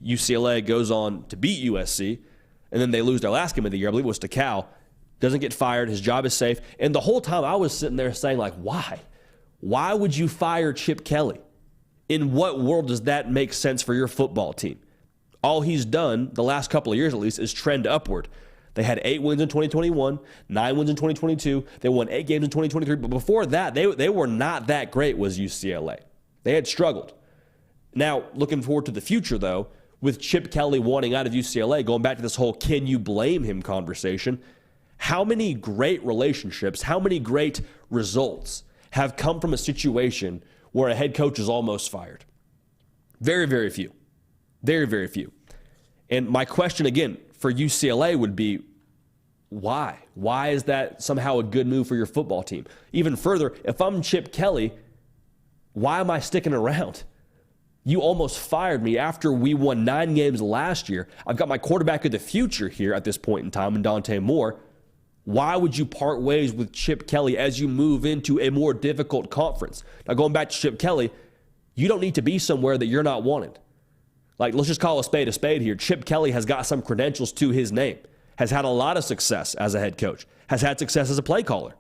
UCLA goes on to beat USC, and then they lose their last game of the year. I believe it was to Cal. Doesn't get fired. His job is safe. And the whole time I was sitting there saying, like, why? Why would you fire Chip Kelly? In what world does that make sense for your football team? All he's done, the last couple of years at least, is trend upward. They had 8 wins in 2021, 9 wins in 2022. They won 8 games in 2023. But before that, they were not that great, was UCLA. They had struggled. Now, looking forward to the future, though, with Chip Kelly wanting out of UCLA, going back to this whole can you blame him conversation, how many great relationships, how many great results have come from a situation where a head coach is almost fired? Very, very few. Very, very few. And my question, again, for UCLA would be, why? Why is that somehow a good move for your football team? Even further, if I'm Chip Kelly, why am I sticking around? You almost fired me after we won 9 games last year. I've got my quarterback of the future here at this point in time in Dante Moore. Why would you part ways with Chip Kelly as you move into a more difficult conference? Now, going back to Chip Kelly, you don't need to be somewhere that you're not wanted. Like, let's just call a spade here. Chip Kelly has got some credentials to his name, has had a lot of success as a head coach, has had success as a play caller.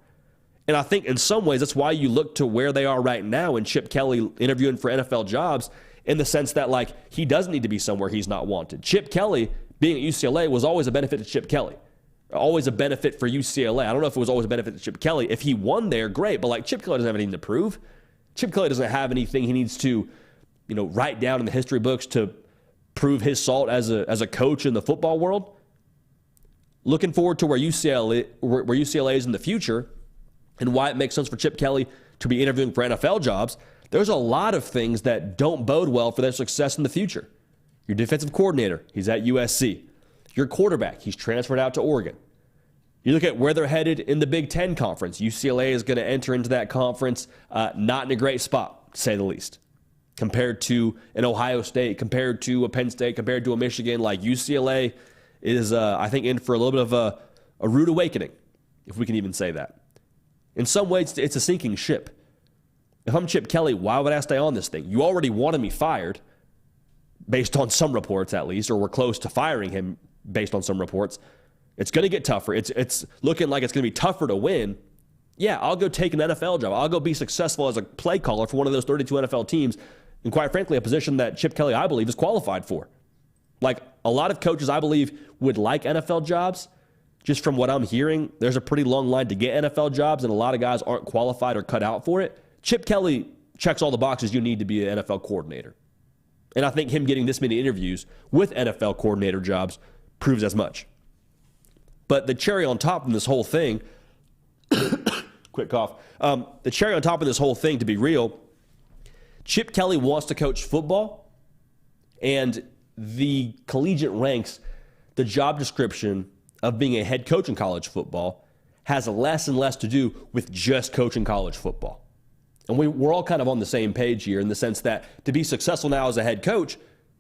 And I think in some ways that's why you look to where they are right now and Chip Kelly interviewing for NFL jobs, in the sense that, like, he doesn't need to be somewhere he's not wanted. Chip Kelly being at UCLA was always a benefit to Chip Kelly. Always a benefit for UCLA. I don't know if it was always a benefit to Chip Kelly. If he won there, great. But, like, Chip Kelly doesn't have anything to prove. Chip Kelly doesn't have anything he needs to, write down in the history books to prove his salt as a coach in the football world. Looking forward to where UCLA is in the future and why it makes sense for Chip Kelly to be interviewing for NFL jobs. There's a lot of things that don't bode well for their success in the future. Your defensive coordinator, he's at USC. Your quarterback, he's transferred out to Oregon. You look at where they're headed in the Big Ten Conference. UCLA is going to enter into that conference not in a great spot, to say the least, compared to an Ohio State, compared to a Penn State, compared to a Michigan. Like, UCLA is, I think, in for a little bit of a rude awakening, if we can even say that. In some ways, it's a sinking ship. If I'm Chip Kelly, why would I stay on this thing? You already wanted me fired, based on some reports at least, or we're close to firing him based on some reports. It's going to get tougher. It's looking like it's going to be tougher to win. Yeah, I'll go take an NFL job. I'll go be successful as a play caller for one of those 32 NFL teams, and quite frankly, a position that Chip Kelly, I believe, is qualified for. Like, a lot of coaches, I believe, would like NFL jobs. Just from what I'm hearing, there's a pretty long line to get NFL jobs, and a lot of guys aren't qualified or cut out for it. Chip Kelly checks all the boxes you need to be an NFL coordinator. And I think him getting this many interviews with NFL coordinator jobs proves as much. But the cherry on top of this whole thing, quick cough, the cherry on top of this whole thing, to be real, Chip Kelly wants to coach football, and the collegiate ranks, the job description of being a head coach in college football has less and less to do with just coaching college football. And we're all kind of on the same page here in the sense that to be successful now as a head coach,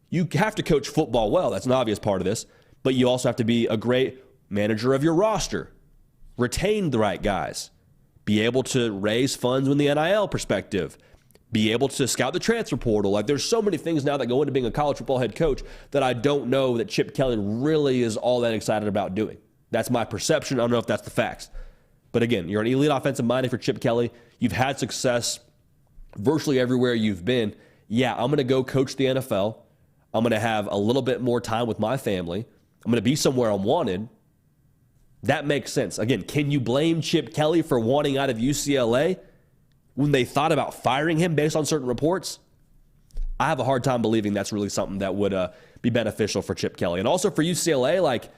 you have to coach football well. That's an obvious part of this. But you also have to be a great manager of your roster, retain the right guys, be able to raise funds in the NIL perspective, be able to scout the transfer portal. Like, there's so many things now that go into being a college football head coach that I don't know that Chip Kelly really is all that excited about doing. That's my perception. I don't know if that's the facts. But again, you're an elite offensive mind for Chip Kelly. You've had success virtually everywhere you've been. Yeah, I'm going to go coach the NFL. I'm going to have a little bit more time with my family. I'm going to be somewhere I'm wanted. That makes sense. Again, can you blame Chip Kelly for wanting out of UCLA when they thought about firing him based on certain reports? I have a hard time believing that's really something that would be beneficial for Chip Kelly. And also for UCLA, like,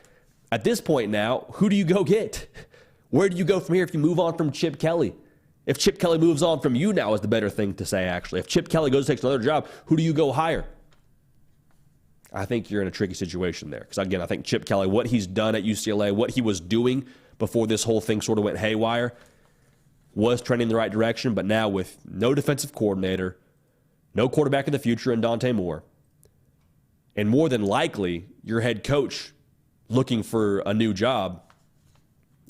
at this point now, who do you go get? Where do you go from here if you move on from Chip Kelly? If Chip Kelly moves on from you now is the better thing to say, actually. If Chip Kelly goes and takes another job, who do you go hire? I think you're in a tricky situation there. Because, again, I think Chip Kelly, what he's done at UCLA, what he was doing before this whole thing sort of went haywire, was trending in the right direction. But now with no defensive coordinator, no quarterback of the future in Dante Moore, and more than likely your head coach looking for a new job,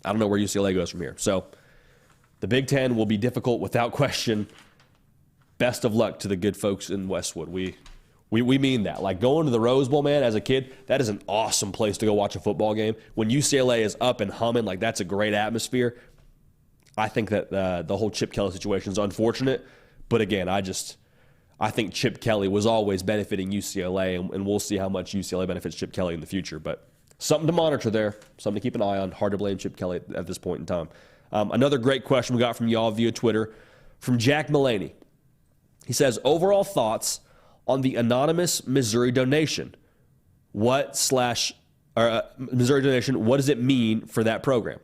I don't know where UCLA goes from here. So the Big Ten will be difficult without question. best of luck to the good folks in Westwood. We mean that. Like, going to the Rose Bowl, man, as a kid, that is an awesome place to go watch a football game. When UCLA is up and humming, like, that's a great atmosphere. I think that the whole Chip Kelly situation is unfortunate. But again, I think Chip Kelly was always benefiting UCLA, and we'll see how much UCLA benefits Chip Kelly in the future. But something to monitor there, something to keep an eye on. Hard to blame Chip Kelly at this point in time. Another great question we got from y'all via Twitter from Jack Mullaney. He says, overall thoughts on the anonymous Missouri donation. Missouri donation, what does it mean for that program?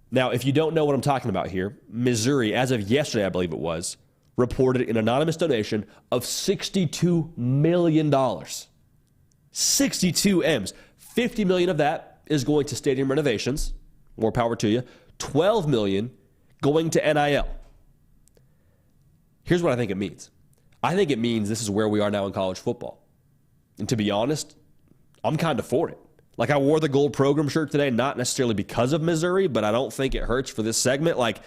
Now, if you don't know what I'm talking about here, Missouri, as of yesterday, I believe it was, reported an anonymous donation of $62 million. 62 M's. 50 million of that is going to stadium renovations. More power to you. 12 million going to NIL. Here's what I think it means. I think it means this is where we are now in college football. And to be honest, I'm kind of for it. Like, I wore the gold program shirt today, not necessarily because of Missouri, but I don't think it hurts for this segment. Like,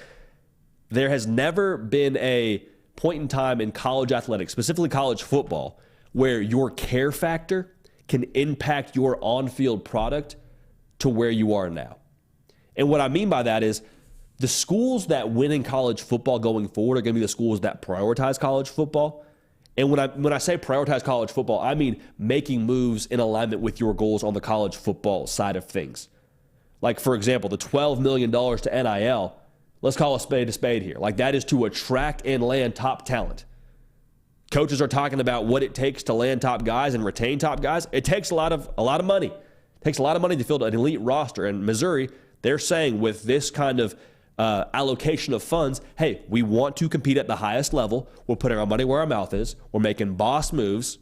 there has never been a point in time in college athletics, specifically college football, where your care factor can impact your on-field product to where you are now. And what I mean by that is the schools that win in college football going forward are going to be the schools that prioritize college football. And when I say prioritize college football, I mean making moves in alignment with your goals on the college football side of things. Like, for example, the $12 million to NIL, let's call a spade here. Like, that is to attract and land top talent. Coaches are talking about what it takes to land top guys and retain top guys. It takes a lot of money. It takes a lot of money to field an elite roster. And Missouri, they're saying with this kind of allocation of funds, hey, we want to compete at the highest level. We're putting our money where our mouth is. We're making boss moves.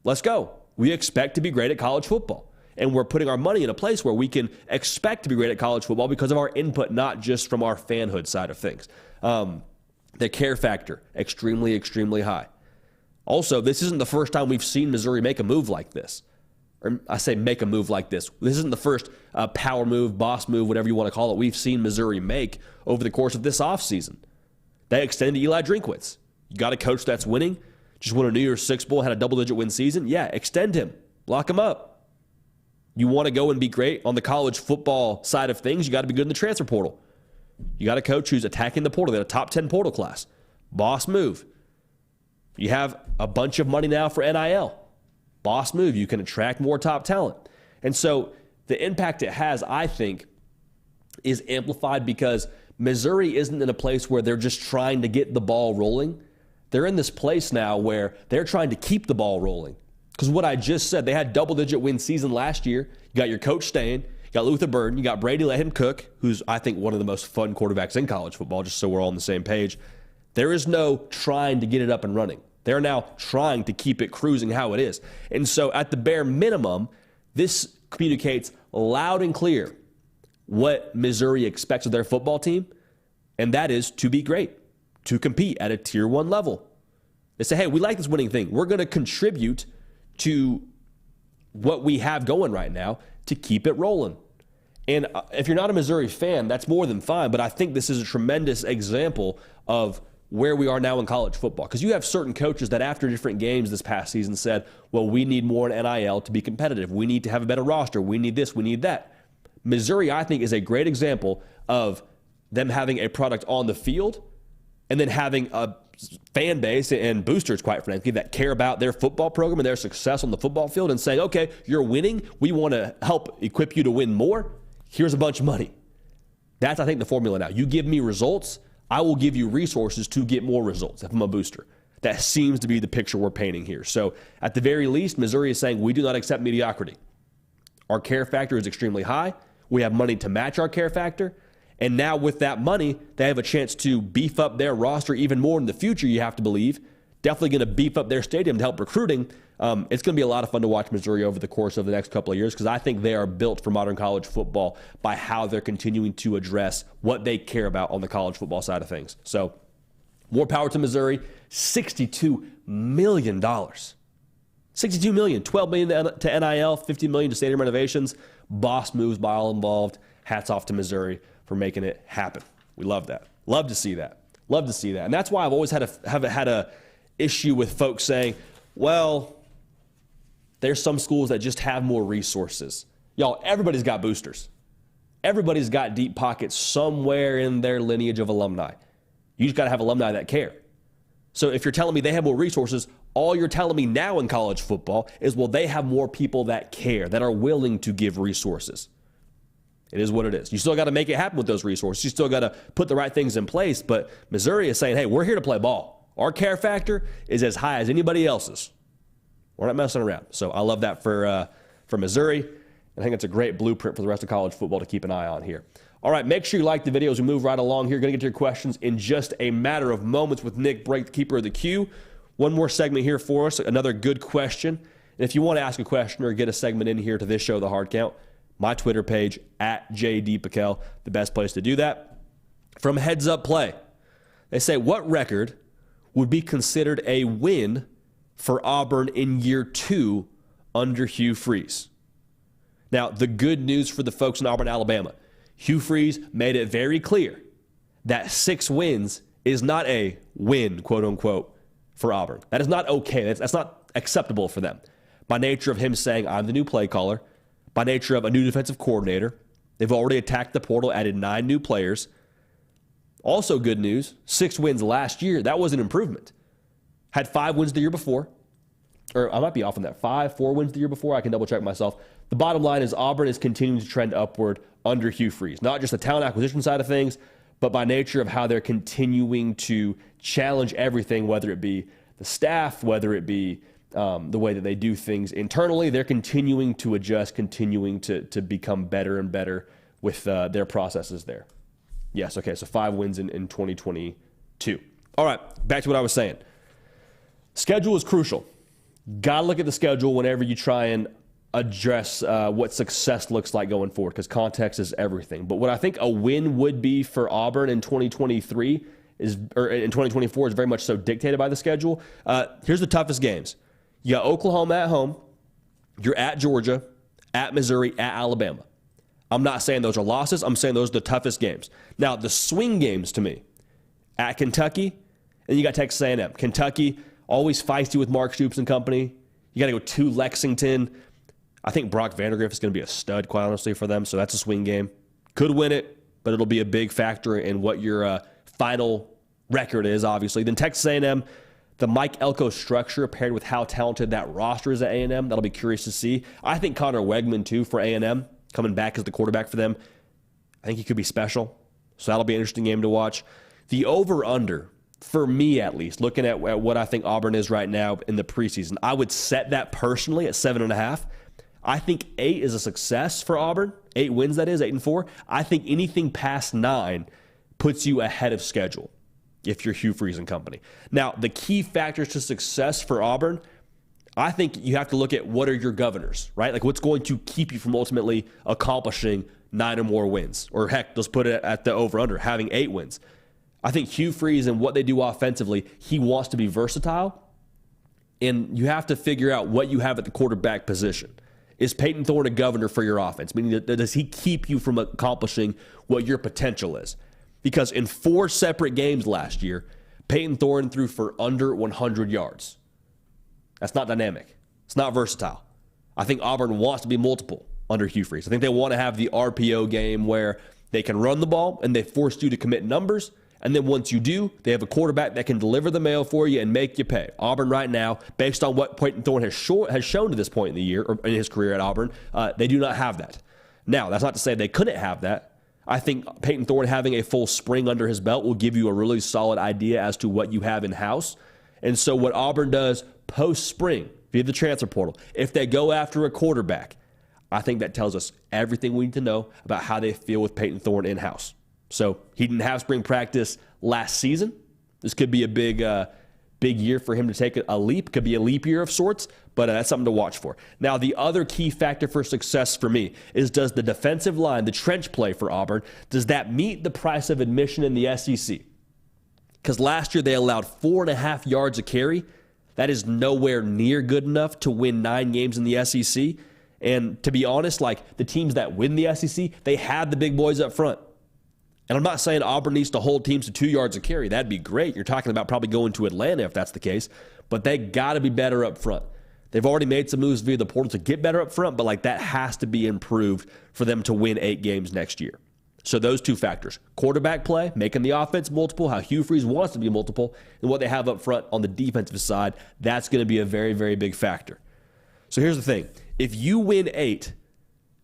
Let's go. We expect to be great at college football. And we're putting our money in a place where we can expect to be great at college football because of our input, not just from our fanhood side of things. The care factor, extremely, extremely high. Also, this isn't the first time we've seen Missouri make a move like this. Or I say make a move like this. This isn't the first power move, boss move, whatever you want to call it, we've seen Missouri make over the course of this offseason. They extended Eli Drinkwitz. You got a coach that's winning, just won a New Year's Six Bowl, had a double-digit win season. Yeah, extend him. Lock him up. You want to go and be great on the college football side of things, you got to be good in the transfer portal. You got a coach who's attacking the portal. They had a top 10 portal class. Boss move. You have a bunch of money now for NIL. Boss move. You can attract more top talent. And so the impact it has, I think, is amplified because Missouri isn't in a place where they're just trying to get the ball rolling. They're in this place now where they're trying to keep the ball rolling. Because what I just said, they had double-digit win season last year. You got your coach staying. You got Luther Burden. You got Brady Let Him Cook, who's, I think, one of the most fun quarterbacks in college football, just so we're all on the same page. There is no trying to get it up and running. They're now trying to keep it cruising how it is. And so at the bare minimum, this communicates loud and clear what Missouri expects of their football team, and that is to be great, to compete at a Tier 1 level. They say, hey, we like this winning thing. We're going to contribute to what we have going right now to keep it rolling. And if you're not a Missouri fan, that's more than fine, but I think this is a tremendous example of where we are now in college football. Because you have certain coaches that after different games this past season said, well, we need more in NIL to be competitive. We need to have a better roster. We need this, we need that. Missouri, I think, is a great example of them having a product on the field and then having a fan base and boosters, quite frankly, that care about their football program and their success on the football field and saying, okay, you're winning. We want to help equip you to win more. Here's a bunch of money. That's, I think, the formula now. You give me results, I will give you resources to get more results if I'm a booster. That seems to be the picture we're painting here. So at the very least, Missouri is saying we do not accept mediocrity. Our care factor is extremely high. We have money to match our care factor. And now with that money, they have a chance to beef up their roster even more in the future, you have to believe. Definitely going to beef up their stadium to help recruiting. It's going to be a lot of fun to watch Missouri over the course of the next couple of years because I think they are built for modern college football by how they're continuing to address what they care about on the college football side of things. So more power to Missouri. $62 million. $62 million. $12 million to NIL, $50 million to stadium renovations. Boss moves by all involved. Hats off to Missouri for making it happen. We love that. Love to see that. Love to see that. And that's why I've always had a issue with folks saying, well, there's some schools that just have more resources. Y'all, everybody's got boosters. Everybody's got deep pockets somewhere in their lineage of alumni. You just got to have alumni that care. So if you're telling me they have more resources, all you're telling me now in college football is, well, they have more people that care, that are willing to give resources. It is what it is. You still got to make it happen with those resources. You still got to put the right things in place. But Missouri is saying, hey, we're here to play ball. Our care factor is as high as anybody else's. We're not messing around. So I love that for Missouri. And I think it's a great blueprint for the rest of college football to keep an eye on here. All right, make sure you like the video as we move right along here. Going to get to your questions in just a matter of moments with Nick Brake, the keeper of the queue. One more segment here for us, another good question. And if you want to ask a question or get a segment in here to this show, The Hard Count, my Twitter page, @JDPikel, the best place to do that. From Heads Up Play, they say, what record would be considered a win for Auburn in year 2 under Hugh Freeze? Now, the good news for the folks in Auburn, Alabama, Hugh Freeze made it very clear that 6 wins is not a win, quote unquote, for Auburn. That is not okay. That's not acceptable for them. By nature of him saying, I'm the new play caller, by nature of a new defensive coordinator, they've already attacked the portal, added 9 new players. Also good news, 6 wins last year. That was an improvement. Had 5 wins the year before. Or I might be off on that. 4 wins the year before. I can double check myself. The bottom line is Auburn is continuing to trend upward under Hugh Freeze. Not just the talent acquisition side of things, but by nature of how they're continuing to challenge everything, whether it be the staff, whether it be the way that they do things internally. They're continuing to adjust, continuing to become better and better with their processes there. Yes, okay, so 5 wins in 2022. All right, back to what I was saying. Schedule is crucial. Got to look at the schedule whenever you try and address what success looks like going forward, because context is everything. But what I think a win would be for Auburn in 2023 or in 2024 is very much so dictated by the schedule. Here's the toughest games. You got Oklahoma at home. You're at Georgia, at Missouri, at Alabama. I'm not saying those are losses. I'm saying those are the toughest games. Now, the swing games to me, at Kentucky, and you got Texas A&M. Kentucky, always feisty with Mark Stoops and company. You got to go to Lexington. I think Brock Vandagriff is going to be a stud, quite honestly, for them. So that's a swing game. Could win it, but it'll be a big factor in what your final record is, obviously. Then Texas A&M, the Mike Elko structure paired with how talented that roster is at A&M, that'll be curious to see. I think Connor Wegman, too, for A&M, coming back as the quarterback for them, I think he could be special. So that'll be an interesting game to watch. The over-under, for me at least, looking at what I think Auburn is right now in the preseason, I would set that personally at 7.5. I think 8 is a success for Auburn. 8 wins, that is, 8-4. I think anything past 9 puts you ahead of schedule if you're Hugh Freeze and company. Now, the key factors to success for Auburn, I think you have to look at what are your governors, right? Like what's going to keep you from ultimately accomplishing 9 or more wins. Or heck, let's put it at the over-under, having 8 wins. I think Hugh Freeze and what they do offensively, he wants to be versatile. And you have to figure out what you have at the quarterback position. Is Peyton Thorne a governor for your offense? Meaning, does he keep you from accomplishing what your potential is? Because in 4 separate games last year, Peyton Thorne threw for under 100 yards. That's not dynamic. It's not versatile. I think Auburn wants to be multiple under Hugh Freeze. I think they want to have the RPO game where they can run the ball and they force you to commit numbers. And then once you do, they have a quarterback that can deliver the mail for you and make you pay. Auburn right now, based on what Peyton Thorne has shown to this point in the year, or in his career at Auburn, they do not have that. Now, that's not to say they couldn't have that. I think Peyton Thorne having a full spring under his belt will give you a really solid idea as to what you have in-house. And so what Auburn does post-spring via the transfer portal, if they go after a quarterback, I think that tells us everything we need to know about how they feel with Peyton Thorne in-house. So he didn't have spring practice last season. This could be a big year for him to take a leap. Could be a leap year of sorts, but that's something to watch for. Now, the other key factor for success for me is, does the defensive line, the trench play for Auburn, does that meet the price of admission in the SEC? Because last year they allowed 4.5 yards a carry. That is nowhere near good enough to win 9 games in the SEC. And to be honest, like the teams that win the SEC, they had the big boys up front. And I'm not saying Auburn needs to hold teams to 2 yards a carry. That'd be great. You're talking about probably going to Atlanta if that's the case. But they got to be better up front. They've already made some moves via the portal to get better up front, but like that has to be improved for them to win 8 games next year. So those 2 factors, quarterback play, making the offense multiple, how Hugh Freeze wants to be multiple, and what they have up front on the defensive side, that's going to be a very, very big factor. So here's the thing. If you win 8,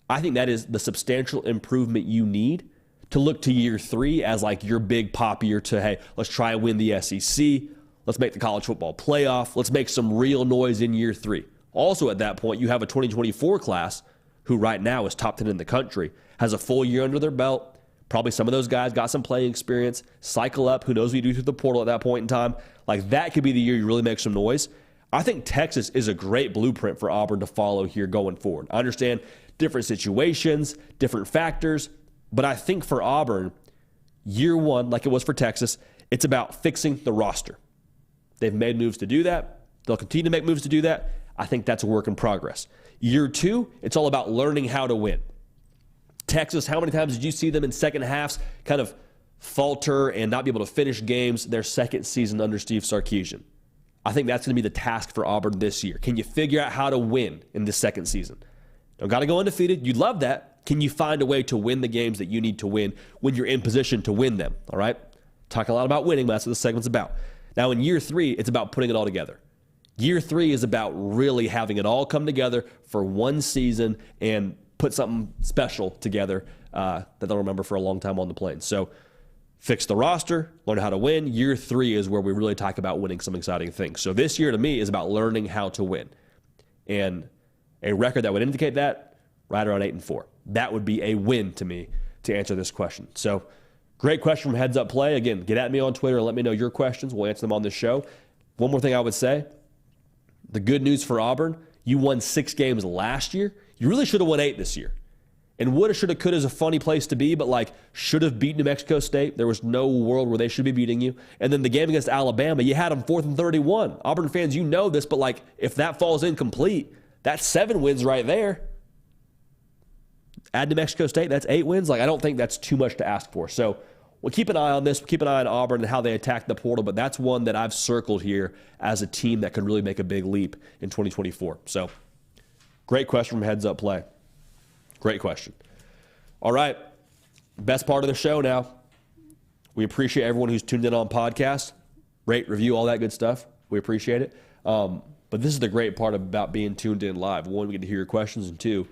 I think that is the substantial improvement you need to look to year 3 as like your big pop year to, hey, let's try and win the SEC. Let's make the college football playoff. Let's make some real noise in year 3. Also at that point, you have a 2024 class who right now is top 10 in the country, has a full year under their belt. Probably some of those guys got some playing experience, cycle up. Who knows what you do through the portal at that point in time. Like that could be the year you really make some noise. I think Texas is a great blueprint for Auburn to follow here going forward. I understand different situations, different factors, but I think for Auburn, year 1, like it was for Texas, it's about fixing the roster. They've made moves to do that. They'll continue to make moves to do that. I think that's a work in progress. Year 2, it's all about learning how to win. Texas, how many times did you see them in second halves kind of falter and not be able to finish games their second season under Steve Sarkeesian? I think that's going to be the task for Auburn this year. Can you figure out how to win in this second season? Don't got to go undefeated. You'd love that. Can you find a way to win the games that you need to win when you're in position to win them? All right? Talk a lot about winning, but that's what this segment's about. Now, in year 3, it's about putting it all together. Year 3 is about really having it all come together for one season and put something special together that they'll remember for a long time on the plane. So fix the roster, learn how to win. Year 3 is where we really talk about winning some exciting things. So this year to me is about learning how to win. And a record that would indicate that, right around 8-4. That would be a win to me to answer this question. So great question from Heads Up Play. Again, get at me on Twitter and let me know your questions. We'll answer them on this show. One more thing I would say. The good news for Auburn, you won 6 games last year. You really should have won 8 this year. And woulda, shoulda, coulda is a funny place to be, but like should have beat New Mexico State. There was no world where they should be beating you. And then the game against Alabama, you had them 4th and 31. Auburn fans, you know this, but like if that falls incomplete, that's 7 wins right there. Add New Mexico State, that's 8 wins. Like I don't think that's too much to ask for. So we'll keep an eye on this. We'll keep an eye on Auburn and how they attack the portal, but that's one that I've circled here as a team that could really make a big leap in 2024. So great question from Heads Up Play. Great question. All right, best part of the show now. We appreciate everyone who's tuned in on podcast, rate, review, all that good stuff. We appreciate it. But this is the great part about being tuned in live. 1, we get to hear your questions, and 2,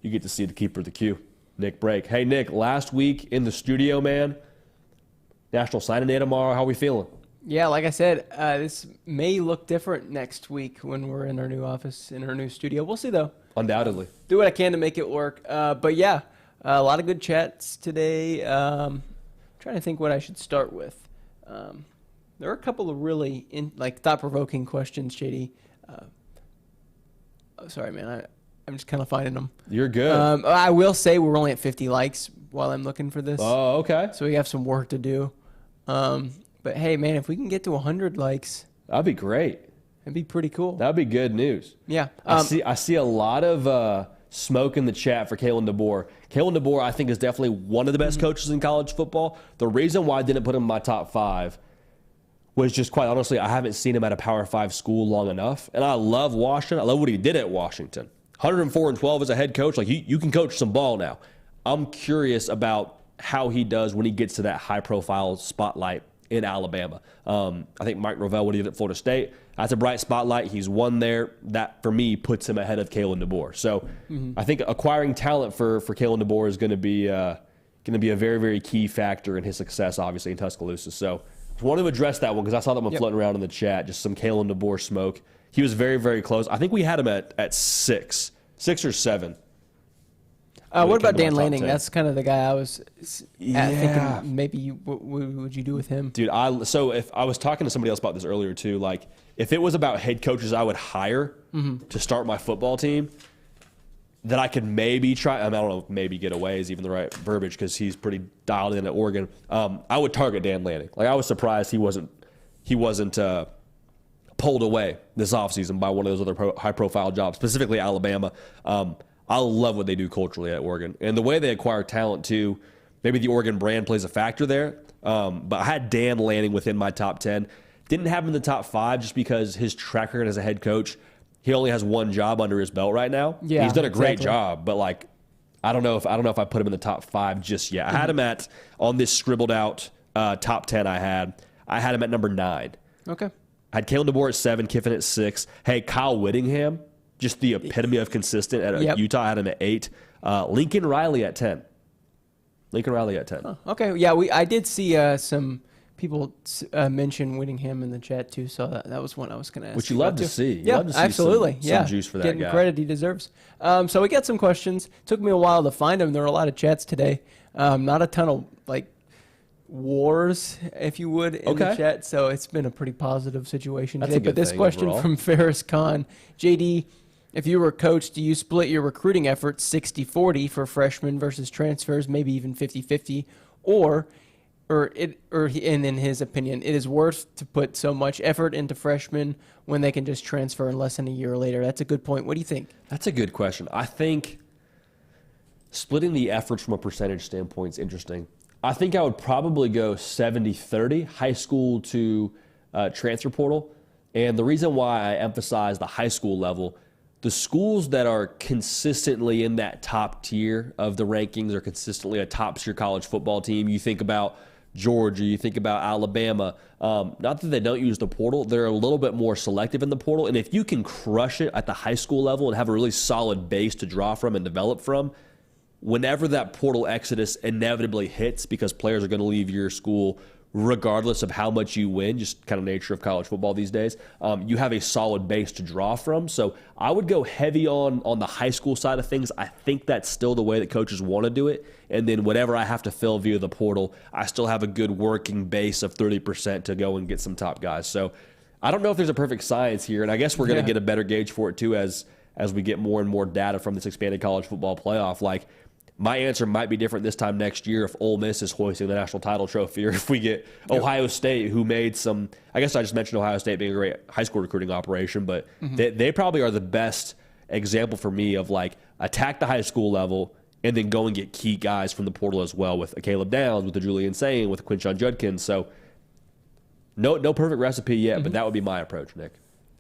you get to see the keeper of the queue, Nick Brake. Hey, Nick, last week in the studio, man, National Signing Day tomorrow. How are we feeling? Yeah, like I said, this may look different next week when we're in our new office, in our new studio. We'll see, though. Undoubtedly. Do what I can to make it work. But, yeah, a lot of good chats today. Trying to think what I should start with. There are a couple of really thought-provoking questions, JD. Sorry, man. I'm just kind of finding them. You're good. I will say we're only at 50 likes while I'm looking for this. Oh, okay. So we have some work to do. But, hey, man, if we can get to 100 likes. That'd be great. That'd be pretty cool. That'd be good news. Yeah. I see a lot of smoke in the chat for Kalen DeBoer. Kalen DeBoer, I think, is definitely one of the best coaches in college football. The reason why I didn't put him in my top 5 was just quite honestly, I haven't seen him at a Power 5 school long enough. And I love Washington. I love what he did at Washington. 104-12 as a head coach. Like you can coach some ball now. I'm curious about how he does when he gets to that high-profile spotlight in Alabama. I think Mike Norvell, what he did at Florida State, that's a bright spotlight. He's won there. That, for me, puts him ahead of Kalen DeBoer. So I think acquiring talent for Kalen DeBoer is going to be a very, very key factor in his success, obviously, in Tuscaloosa. So I want to address that one because I saw that one floating around in the chat, just some Kalen DeBoer smoke. He was very, very close. I think we had him at 6 or 7. What about Dan Lanning? That's kind of the guy I was thinking maybe what would you do with him? Dude, so if I was talking to somebody else about this earlier too, like if it was about head coaches I would hire to start my football team, that I could maybe try, I don't know if maybe get away is even the right verbiage because he's pretty dialed in at Oregon. I would target Dan Lanning. Like I was surprised he wasn't pulled away this offseason by one of those other high-profile jobs, specifically Alabama. I love what they do culturally at Oregon. And the way they acquire talent, too, maybe the Oregon brand plays a factor there. But I had Dan landing within my top 10. Didn't have him in the top 5 just because his track record as a head coach, he only has one job under his belt right now. Yeah, he's done a great exactly. job, but like I don't know if I put him in the top 5 just yet. I had him on this scribbled out top 10 I had him at number 9. Okay. I had Kalen DeBoer at 7, Kiffin at 6. Hey, Kyle Whittingham, just the epitome of consistent at Utah. I had him at 8. Lincoln Riley at 10. Oh, okay. Yeah, I did see some people mention Whittingham in the chat too, so that was one I was going to ask. Which you love to see. Yeah, love to see absolutely. Some juice for that Getting guy. credit he deserves. So we got some questions. Took me a while to find them. There were a lot of chats today. Not a ton of like wars, if you would, in the chat. So it's been a pretty positive situation today. But this question overall from Ferris Khan, JD, if you were a coach, do you split your recruiting efforts 60-40 for freshmen versus transfers, maybe even 50-50, or in his opinion, it is worth to put so much effort into freshmen when they can just transfer in less than a year later? That's a good point. What do you think? That's a good question. I think splitting the efforts from a percentage standpoint is interesting. I think I would probably go 70-30, high school to transfer portal. And the reason why I emphasize the high school level, the schools that are consistently in that top tier of the rankings are consistently a top-tier college football team. You think about Georgia, you think about Alabama. Not that they don't use the portal, they're a little bit more selective in the portal. And if you can crush it at the high school level and have a really solid base to draw from and develop from, whenever that portal exodus inevitably hits, because players are going to leave your school regardless of how much you win, just kind of nature of college football these days, you have a solid base to draw from. So I would go heavy on the high school side of things. I think that's still the way that coaches want to do it. And then whatever I have to fill via the portal, I still have a good working base of 30% to go and get some top guys. So I don't know if there's a perfect science here, and I guess we're going to get a better gauge for it too as we get more and more data from this expanded college football playoff. Like, my answer might be different this time next year if Ole Miss is hoisting the national title trophy, or if we get Ohio State, who made some – I guess I just mentioned Ohio State being a great high school recruiting operation, but they probably are the best example for me of, like, attack the high school level and then go and get key guys from the portal as well, with a Caleb Downs, with a Julian Sain, with a Quinshon Judkins. So no perfect recipe yet, but that would be my approach, Nick.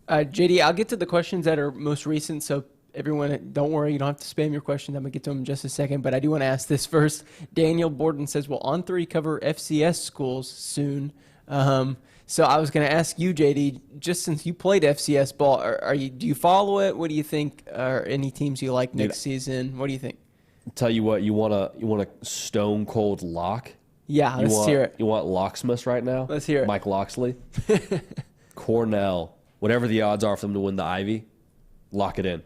JD, I'll get to the questions that are most recent, so – everyone, don't worry, you don't have to spam your questions. I'm going to get to them in just a second, but I do want to ask this first. Daniel Borden says, will On3 cover FCS schools soon? So I was going to ask you, JD, just since you played FCS ball, do you follow it? What do you think? Are any teams you like next season? What do you think? Tell you what, you want a stone cold lock? Yeah, let's hear it. You want Locksmith right now? Let's hear it. Mike Loxley. Cornell, whatever the odds are for them to win the Ivy, lock it in.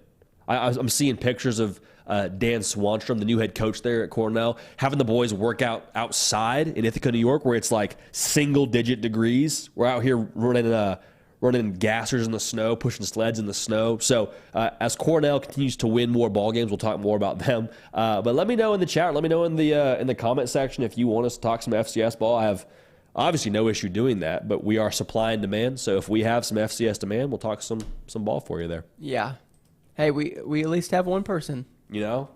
I'm seeing pictures of Dan Swanstrom, the new head coach there at Cornell, having the boys work out outside in Ithaca, New York, where it's like single-digit degrees. We're out here running gassers in the snow, pushing sleds in the snow. So as Cornell continues to win more ball games, we'll talk more about them. But let me know in the chat. Let me know in the comment section if you want us to talk some FCS ball. I have obviously no issue doing that, but we are supply and demand. So if we have some FCS demand, we'll talk some ball for you there. Yeah. Hey, we at least have one person, Daniel,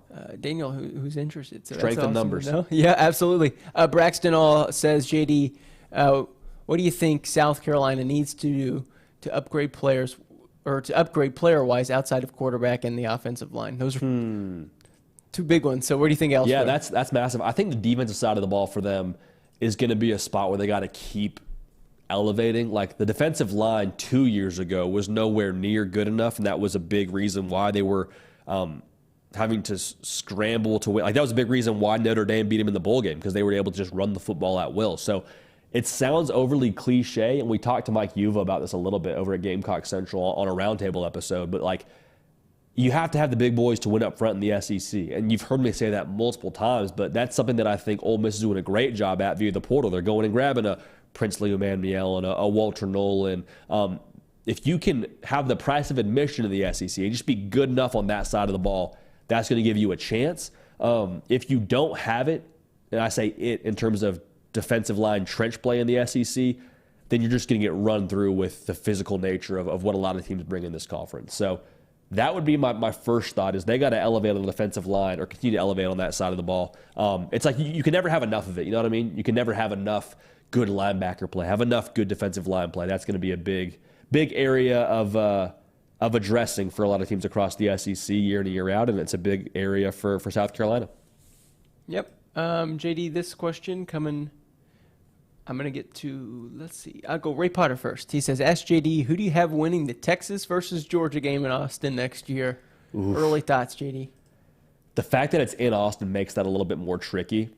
who's interested. So strength in numbers. Yeah, absolutely. Braxton All says, JD, what do you think South Carolina needs to do to upgrade players, or to upgrade player-wise outside of quarterback and the offensive line? Those are two big ones. So where do you think elsewhere? Yeah, that's massive. I think the defensive side of the ball for them is going to be a spot where they got to keep elevating. Like, the defensive line 2 years ago was nowhere near good enough, and that was a big reason why they were having to scramble to win. Like, that was a big reason why Notre Dame beat them in the bowl game, because they were able to just run the football at will. So it sounds overly cliche, and we talked to Mike Yuva about this a little bit over at Gamecock Central on a roundtable episode, but like, you have to have the big boys to win up front in the SEC. And you've heard me say that multiple times, but that's something that I think Ole Miss is doing a great job at via the portal. They're going and grabbing a Princely Umanmiel and a Walter Nolan. If you can have the price of admission to the SEC and just be good enough on that side of the ball, that's going to give you a chance. If you don't have it, and I say it in terms of defensive line trench play in the SEC, then you're just going to get run through with the physical nature of what a lot of teams bring in this conference. So That would be my first thought is they got to elevate on the defensive line or continue to elevate on that side of the ball. It's like you can never have enough of it. You know what I mean? You can never have enough good linebacker play, have enough good defensive line play. That's going to be a big area of addressing for a lot of teams across the SEC year in and year out, and it's a big area for South Carolina. Yep. JD, this question coming. I'm going to get to, let's see. I'll go Ray Potter first. He says, ask JD, who do you have winning the Texas versus Georgia game in Austin next year? Oof. Early thoughts, JD. The fact that it's in Austin makes that a little bit more tricky.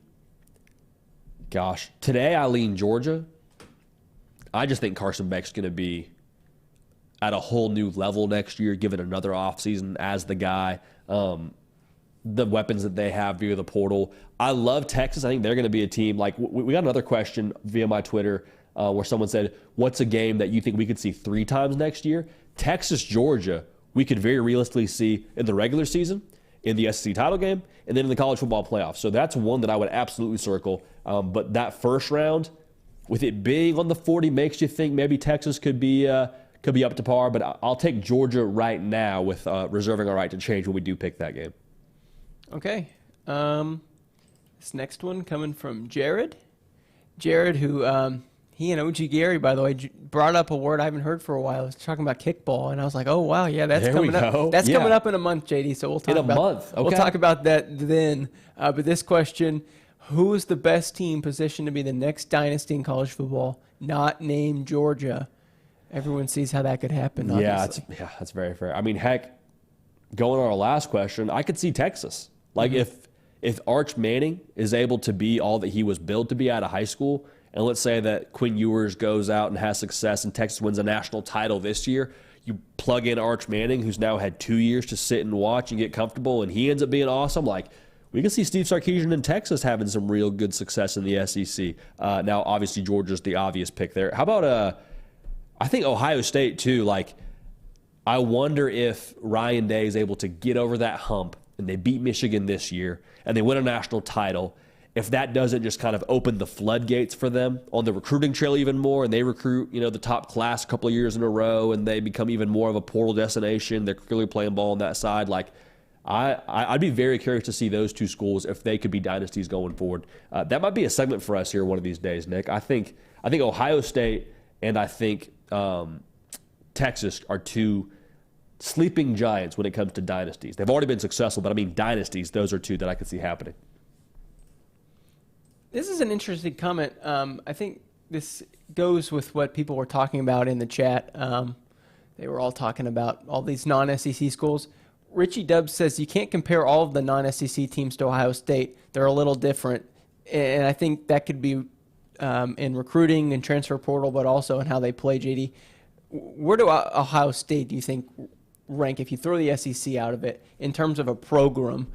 Gosh, today I lean Georgia. I just think Carson Beck's going to be at a whole new level next year, given another offseason as the guy. The weapons that they have via the portal. I love Texas. I think they're going to be a team. Like, we got another question via my Twitter where someone said, what's a game that you think we could see 3 times next year? Texas, Georgia, we could very realistically see in the regular season, in the SEC title game, and then in the college football playoffs. So that's one that I would absolutely circle. But that first round, with it being on the 40, makes you think maybe Texas could be up to par. But I'll take Georgia right now with reserving our right to change when we do pick that game. Okay. This next one coming from Jared. Jared, who he and OG Gary, by the way, brought up a word I haven't heard for a while. I was talking about kickball, and I was like, oh, wow, yeah, that's coming up. That's coming up in a month, JD, so we'll talk about month. Okay. We'll talk about that then. But this question, who is the best team positioned to be the next dynasty in college football, not named Georgia? Everyone sees how that could happen, obviously. Yeah, that's very fair. I mean, heck, going on our last question, I could see Texas. Like, if Arch Manning is able to be all that he was built to be out of high school, and let's say that Quinn Ewers goes out and has success and Texas wins a national title this year, you plug in Arch Manning, who's now had 2 years to sit and watch and get comfortable, and he ends up being awesome. Like, we can see Steve Sarkeesian in Texas having some real good success in the SEC. Now, obviously, Georgia's the obvious pick there. How about, I think Ohio State, too. Like, I wonder if Ryan Day is able to get over that hump and they beat Michigan this year and they win a national title, if that doesn't just kind of open the floodgates for them on the recruiting trail even more, and they recruit, the top class a couple of years in a row, and they become even more of a portal destination. They're clearly playing ball on that side. Like, I'd be very curious to see those two schools if they could be dynasties going forward. That might be a segment for us here one of these days, Nick. I think Ohio State and I think Texas are two sleeping giants when it comes to dynasties. They've already been successful, but I mean dynasties, those are two that I could see happening. This is an interesting comment. I think this goes with what people were talking about in the chat. They were all talking about all these non-SEC schools. Richie Dubs says you can't compare all of the non-SEC teams to Ohio State. They're a little different. And I think that could be in recruiting and transfer portal, but also in how they play, JD. Where do Ohio State, do you think, rank, if you throw the SEC out of it, in terms of a program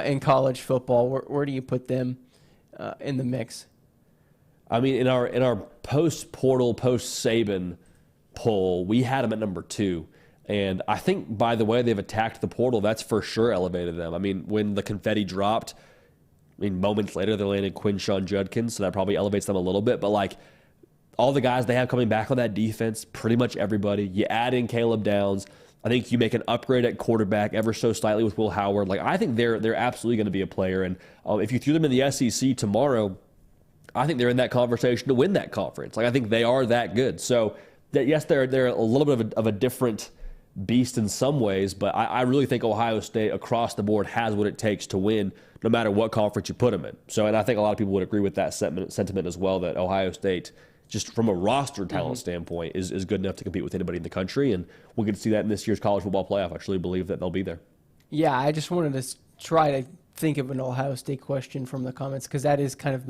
in college football? Where do you put them in the mix? I mean, in our post-portal, post-Saban poll, we had them at number 2. And I think by the way they've attacked the portal, that's for sure elevated them. I mean, when the confetti dropped, moments later they landed Quinshon Judkins, so that probably elevates them a little bit. But like all the guys they have coming back on that defense, pretty much everybody. You add in Caleb Downs. I think you make an upgrade at quarterback ever so slightly with Will Howard. Like, I think they're absolutely going to be a player. And if you threw them in the SEC tomorrow, I think they're in that conversation to win that conference. Like, I think they are that good. So yes, they're a little bit of a different beast in some ways, but I really think Ohio State across the board has what it takes to win no matter what conference you put them in. So, and I think a lot of people would agree with that sentiment as well, that Ohio State, just from a roster talent standpoint, is good enough to compete with anybody in the country, and we'll get to see that in this year's college football playoff. I truly believe that they'll be there. Yeah, I just wanted to try to think of an Ohio State question from the comments, because that is kind of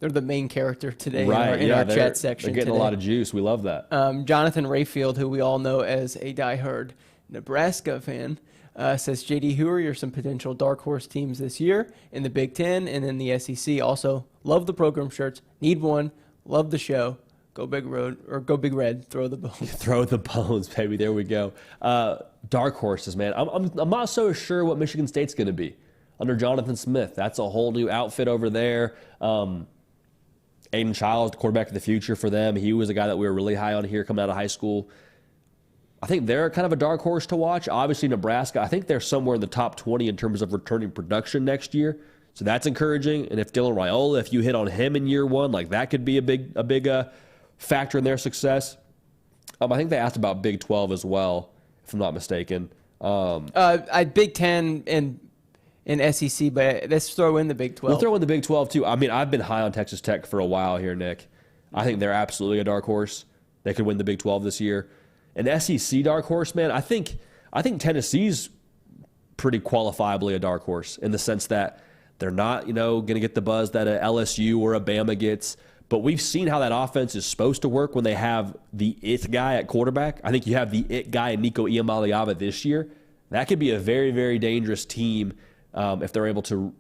they're the main character today in our chat section. They're getting a lot of juice. We love that. Jonathan Rayfield, who we all know as a diehard Nebraska fan, says, JD, who are some potential dark horse teams this year in the Big Ten and in the SEC? Also, love the program shirts. Need one. Love the show. Go Big Road, or Go Big Red. Throw the bones. Throw the bones, baby. There we go. Dark horses, man. I'm not so sure what Michigan State's going to be under Jonathan Smith. That's a whole new outfit over there. Aiden Childs, the quarterback of the future for them. He was a guy that we were really high on here coming out of high school. I think they're kind of a dark horse to watch. Obviously, Nebraska, I think they're somewhere in the top 20 in terms of returning production next year. So that's encouraging. And if Dylan Raiola, if you hit on him in year one, like that could be a big factor in their success. I think they asked about Big 12 as well, if I'm not mistaken. Big 10 and SEC, but let's throw in the Big 12. We'll throw in the Big 12 too. I mean, I've been high on Texas Tech for a while here, Nick. I think they're absolutely a dark horse. They could win the Big 12 this year. An SEC dark horse, man, I think Tennessee's pretty qualifiably a dark horse in the sense that they're not, going to get the buzz that a LSU or a Bama gets. But we've seen how that offense is supposed to work when they have the it guy at quarterback. I think you have the it guy in Nico Iamaleava this year. That could be a very, very dangerous team if they're able to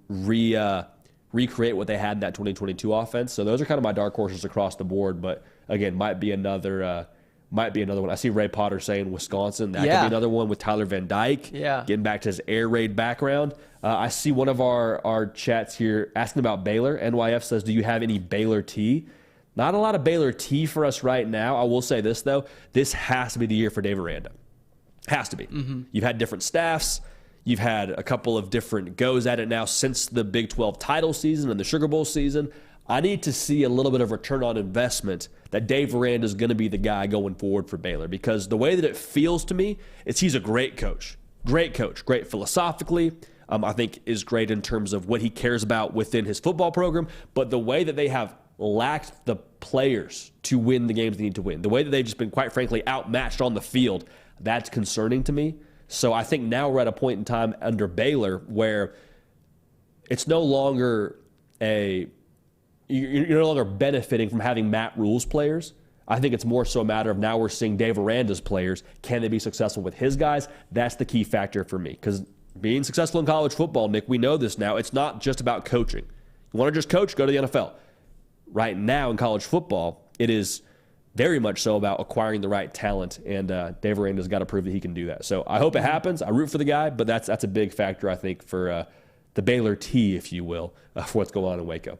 recreate what they had in that 2022 offense. So those are kind of my dark horses across the board. But again, might be another one. I see Ray Potter saying Wisconsin. That could be another one with Tyler Van Dyke. Yeah. Getting back to his air raid background. I see one of our chats here asking about Baylor. NYF says, do you have any Baylor tea? Not a lot of Baylor tea for us right now. I will say this, though. This has to be the year for Dave Aranda. Has to be. Mm-hmm. You've had different staffs. You've had a couple of different goes at it now since the Big 12 title season and the Sugar Bowl season. I need to see a little bit of return on investment that Dave Aranda is going to be the guy going forward for Baylor, because the way that it feels to me is he's a great coach, great philosophically. I think is great in terms of what he cares about within his football program, but the way that they have lacked the players to win the games they need to win, the way that they've just been, quite frankly, outmatched on the field, that's concerning to me. So I think now we're at a point in time under Baylor where it's no longer you're no longer benefiting from having Matt Rule's players. I think it's more so a matter of now we're seeing Dave Aranda's players. Can they be successful with his guys? That's the key factor for me. Because being successful in college football, Nick, we know this now, it's not just about coaching. You want to just coach, go to the NFL. Right now in college football, it is very much so about acquiring the right talent, and Dave Aranda's got to prove that he can do that. So I hope it happens. I root for the guy, but that's a big factor, I think, for the Baylor T, if you will, for what's going on in Waco.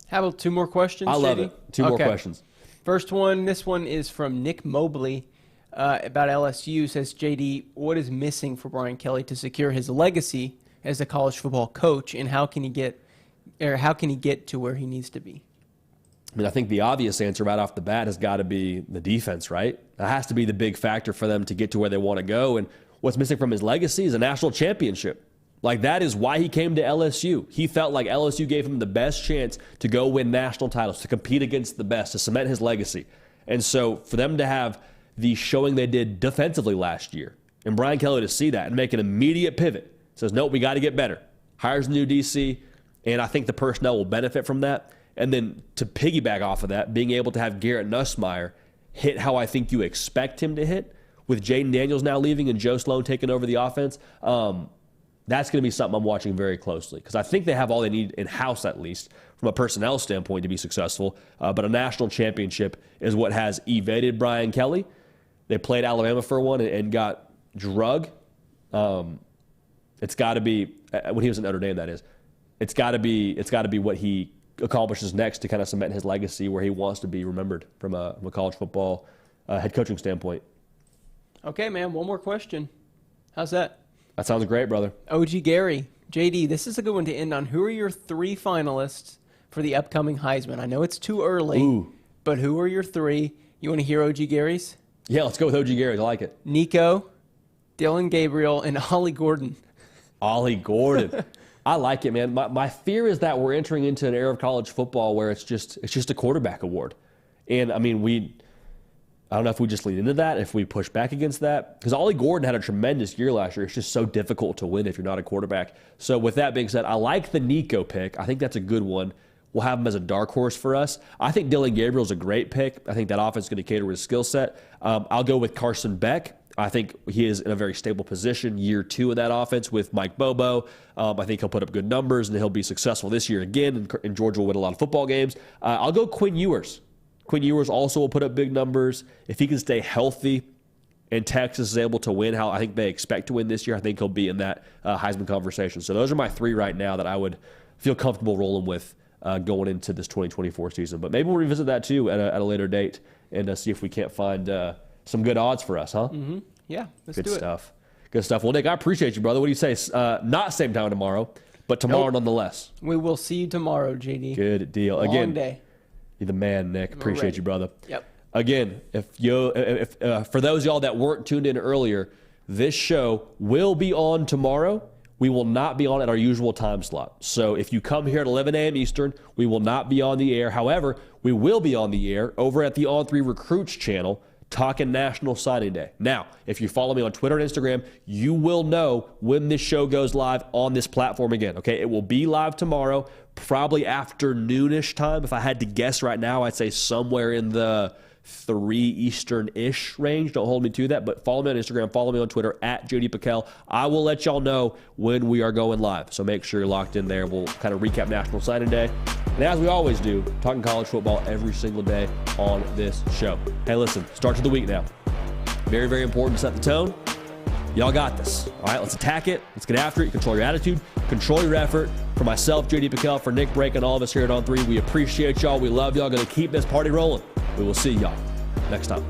How about two more questions, I love JD? it. Two more questions. First one, this one is from Nick Mobley about LSU. Says, JD, what is missing for Brian Kelly to secure his legacy as a college football coach, and how can he get to where he needs to be? I mean, I think the obvious answer right off the bat has got to be the defense, right? That has to be the big factor for them to get to where they want to go. And what's missing from his legacy is a national championship. Like, that is why he came to LSU. He felt like LSU gave him the best chance to go win national titles, to compete against the best, to cement his legacy. And so for them to have the showing they did defensively last year, and Brian Kelly to see that and make an immediate pivot, says, nope, we got to get better. Hires a new DC, and I think the personnel will benefit from that. And then to piggyback off of that, being able to have Garrett Nussmeier hit how I think you expect him to hit, with Jaden Daniels now leaving and Joe Sloan taking over the offense, that's going to be something I'm watching very closely, because I think they have all they need in-house, at least, from a personnel standpoint, to be successful. But a national championship is what has evaded Brian Kelly. They played Alabama for one and got drug. It's got to be, when he was at Notre Dame, that is. It's got to be what he accomplishes next to kind of cement his legacy where he wants to be remembered from a college football head coaching standpoint. Okay, man, one more question. How's that? That sounds great, brother. OG Gary, JD, this is a good one to end on. Who are your three finalists for the upcoming Heisman? I know it's too early, but who are your three? You want to hear OG Gary's? Yeah, let's go with OG Gary's. I like it. Nico, Dylan Gabriel, and Ollie Gordon. Ollie Gordon. I like it, man. My fear is that we're entering into an era of college football where it's just a quarterback award. And, I mean, I don't know if we just lean into that, if we push back against that. Because Ollie Gordon had a tremendous year last year. It's just so difficult to win if you're not a quarterback. So with that being said, I like the Nico pick. I think that's a good one. We'll have him as a dark horse for us. I think Dylan Gabriel's a great pick. I think that offense is going to cater to his skill set. I'll go with Carson Beck. I think he is in a very stable position, year two in that offense with Mike Bobo. I think he'll put up good numbers, and he'll be successful this year again, and Georgia will win a lot of football games. I'll go Quinn Ewers. Quinn Ewers also will put up big numbers. If he can stay healthy and Texas is able to win how I think they expect to win this year, I think he'll be in that Heisman conversation. So those are my three right now that I would feel comfortable rolling with going into this 2024 season. But maybe we'll revisit that too at a later date and see if we can't find some good odds for us, huh? Mm-hmm. Yeah, let's Good do it. stuff. Good stuff. Well, Nick, I appreciate you, brother. What do you say? Not same time tomorrow, but tomorrow nonetheless. We will see you tomorrow, JD. Good deal. Long Again, day. you're the man, Nick. Appreciate ready. you, brother. Yep. Again, if for those of y'all that weren't tuned in earlier, this show will be on tomorrow. We will not be on at our usual time slot. So if you come here at 11 a.m. Eastern, we will not be on the air. However, we will be on the air over at the On3 Recruits channel talking National Signing Day. Now, if you follow me on Twitter and Instagram, you will know when this show goes live on this platform again, okay? It will be live tomorrow, probably afternoonish time. If I had to guess right now, I'd say somewhere in the 3 Eastern-ish range. Don't hold me to that, but follow me on Instagram, follow me on Twitter, at JD Pickell. I will let y'all know when we are going live, so make sure you're locked in there. We'll kind of recap National Signing Day. And as we always do, talking college football every single day on this show. Hey, listen, start to the week now. Very, very important to set the tone. Y'all got this. All right, let's attack it. Let's get after it. Control your attitude. Control your effort. For myself, JD Pickell, for Nick Brake, and all of us here at On3, we appreciate y'all. We love y'all. Going to keep this party rolling. We will see y'all next time.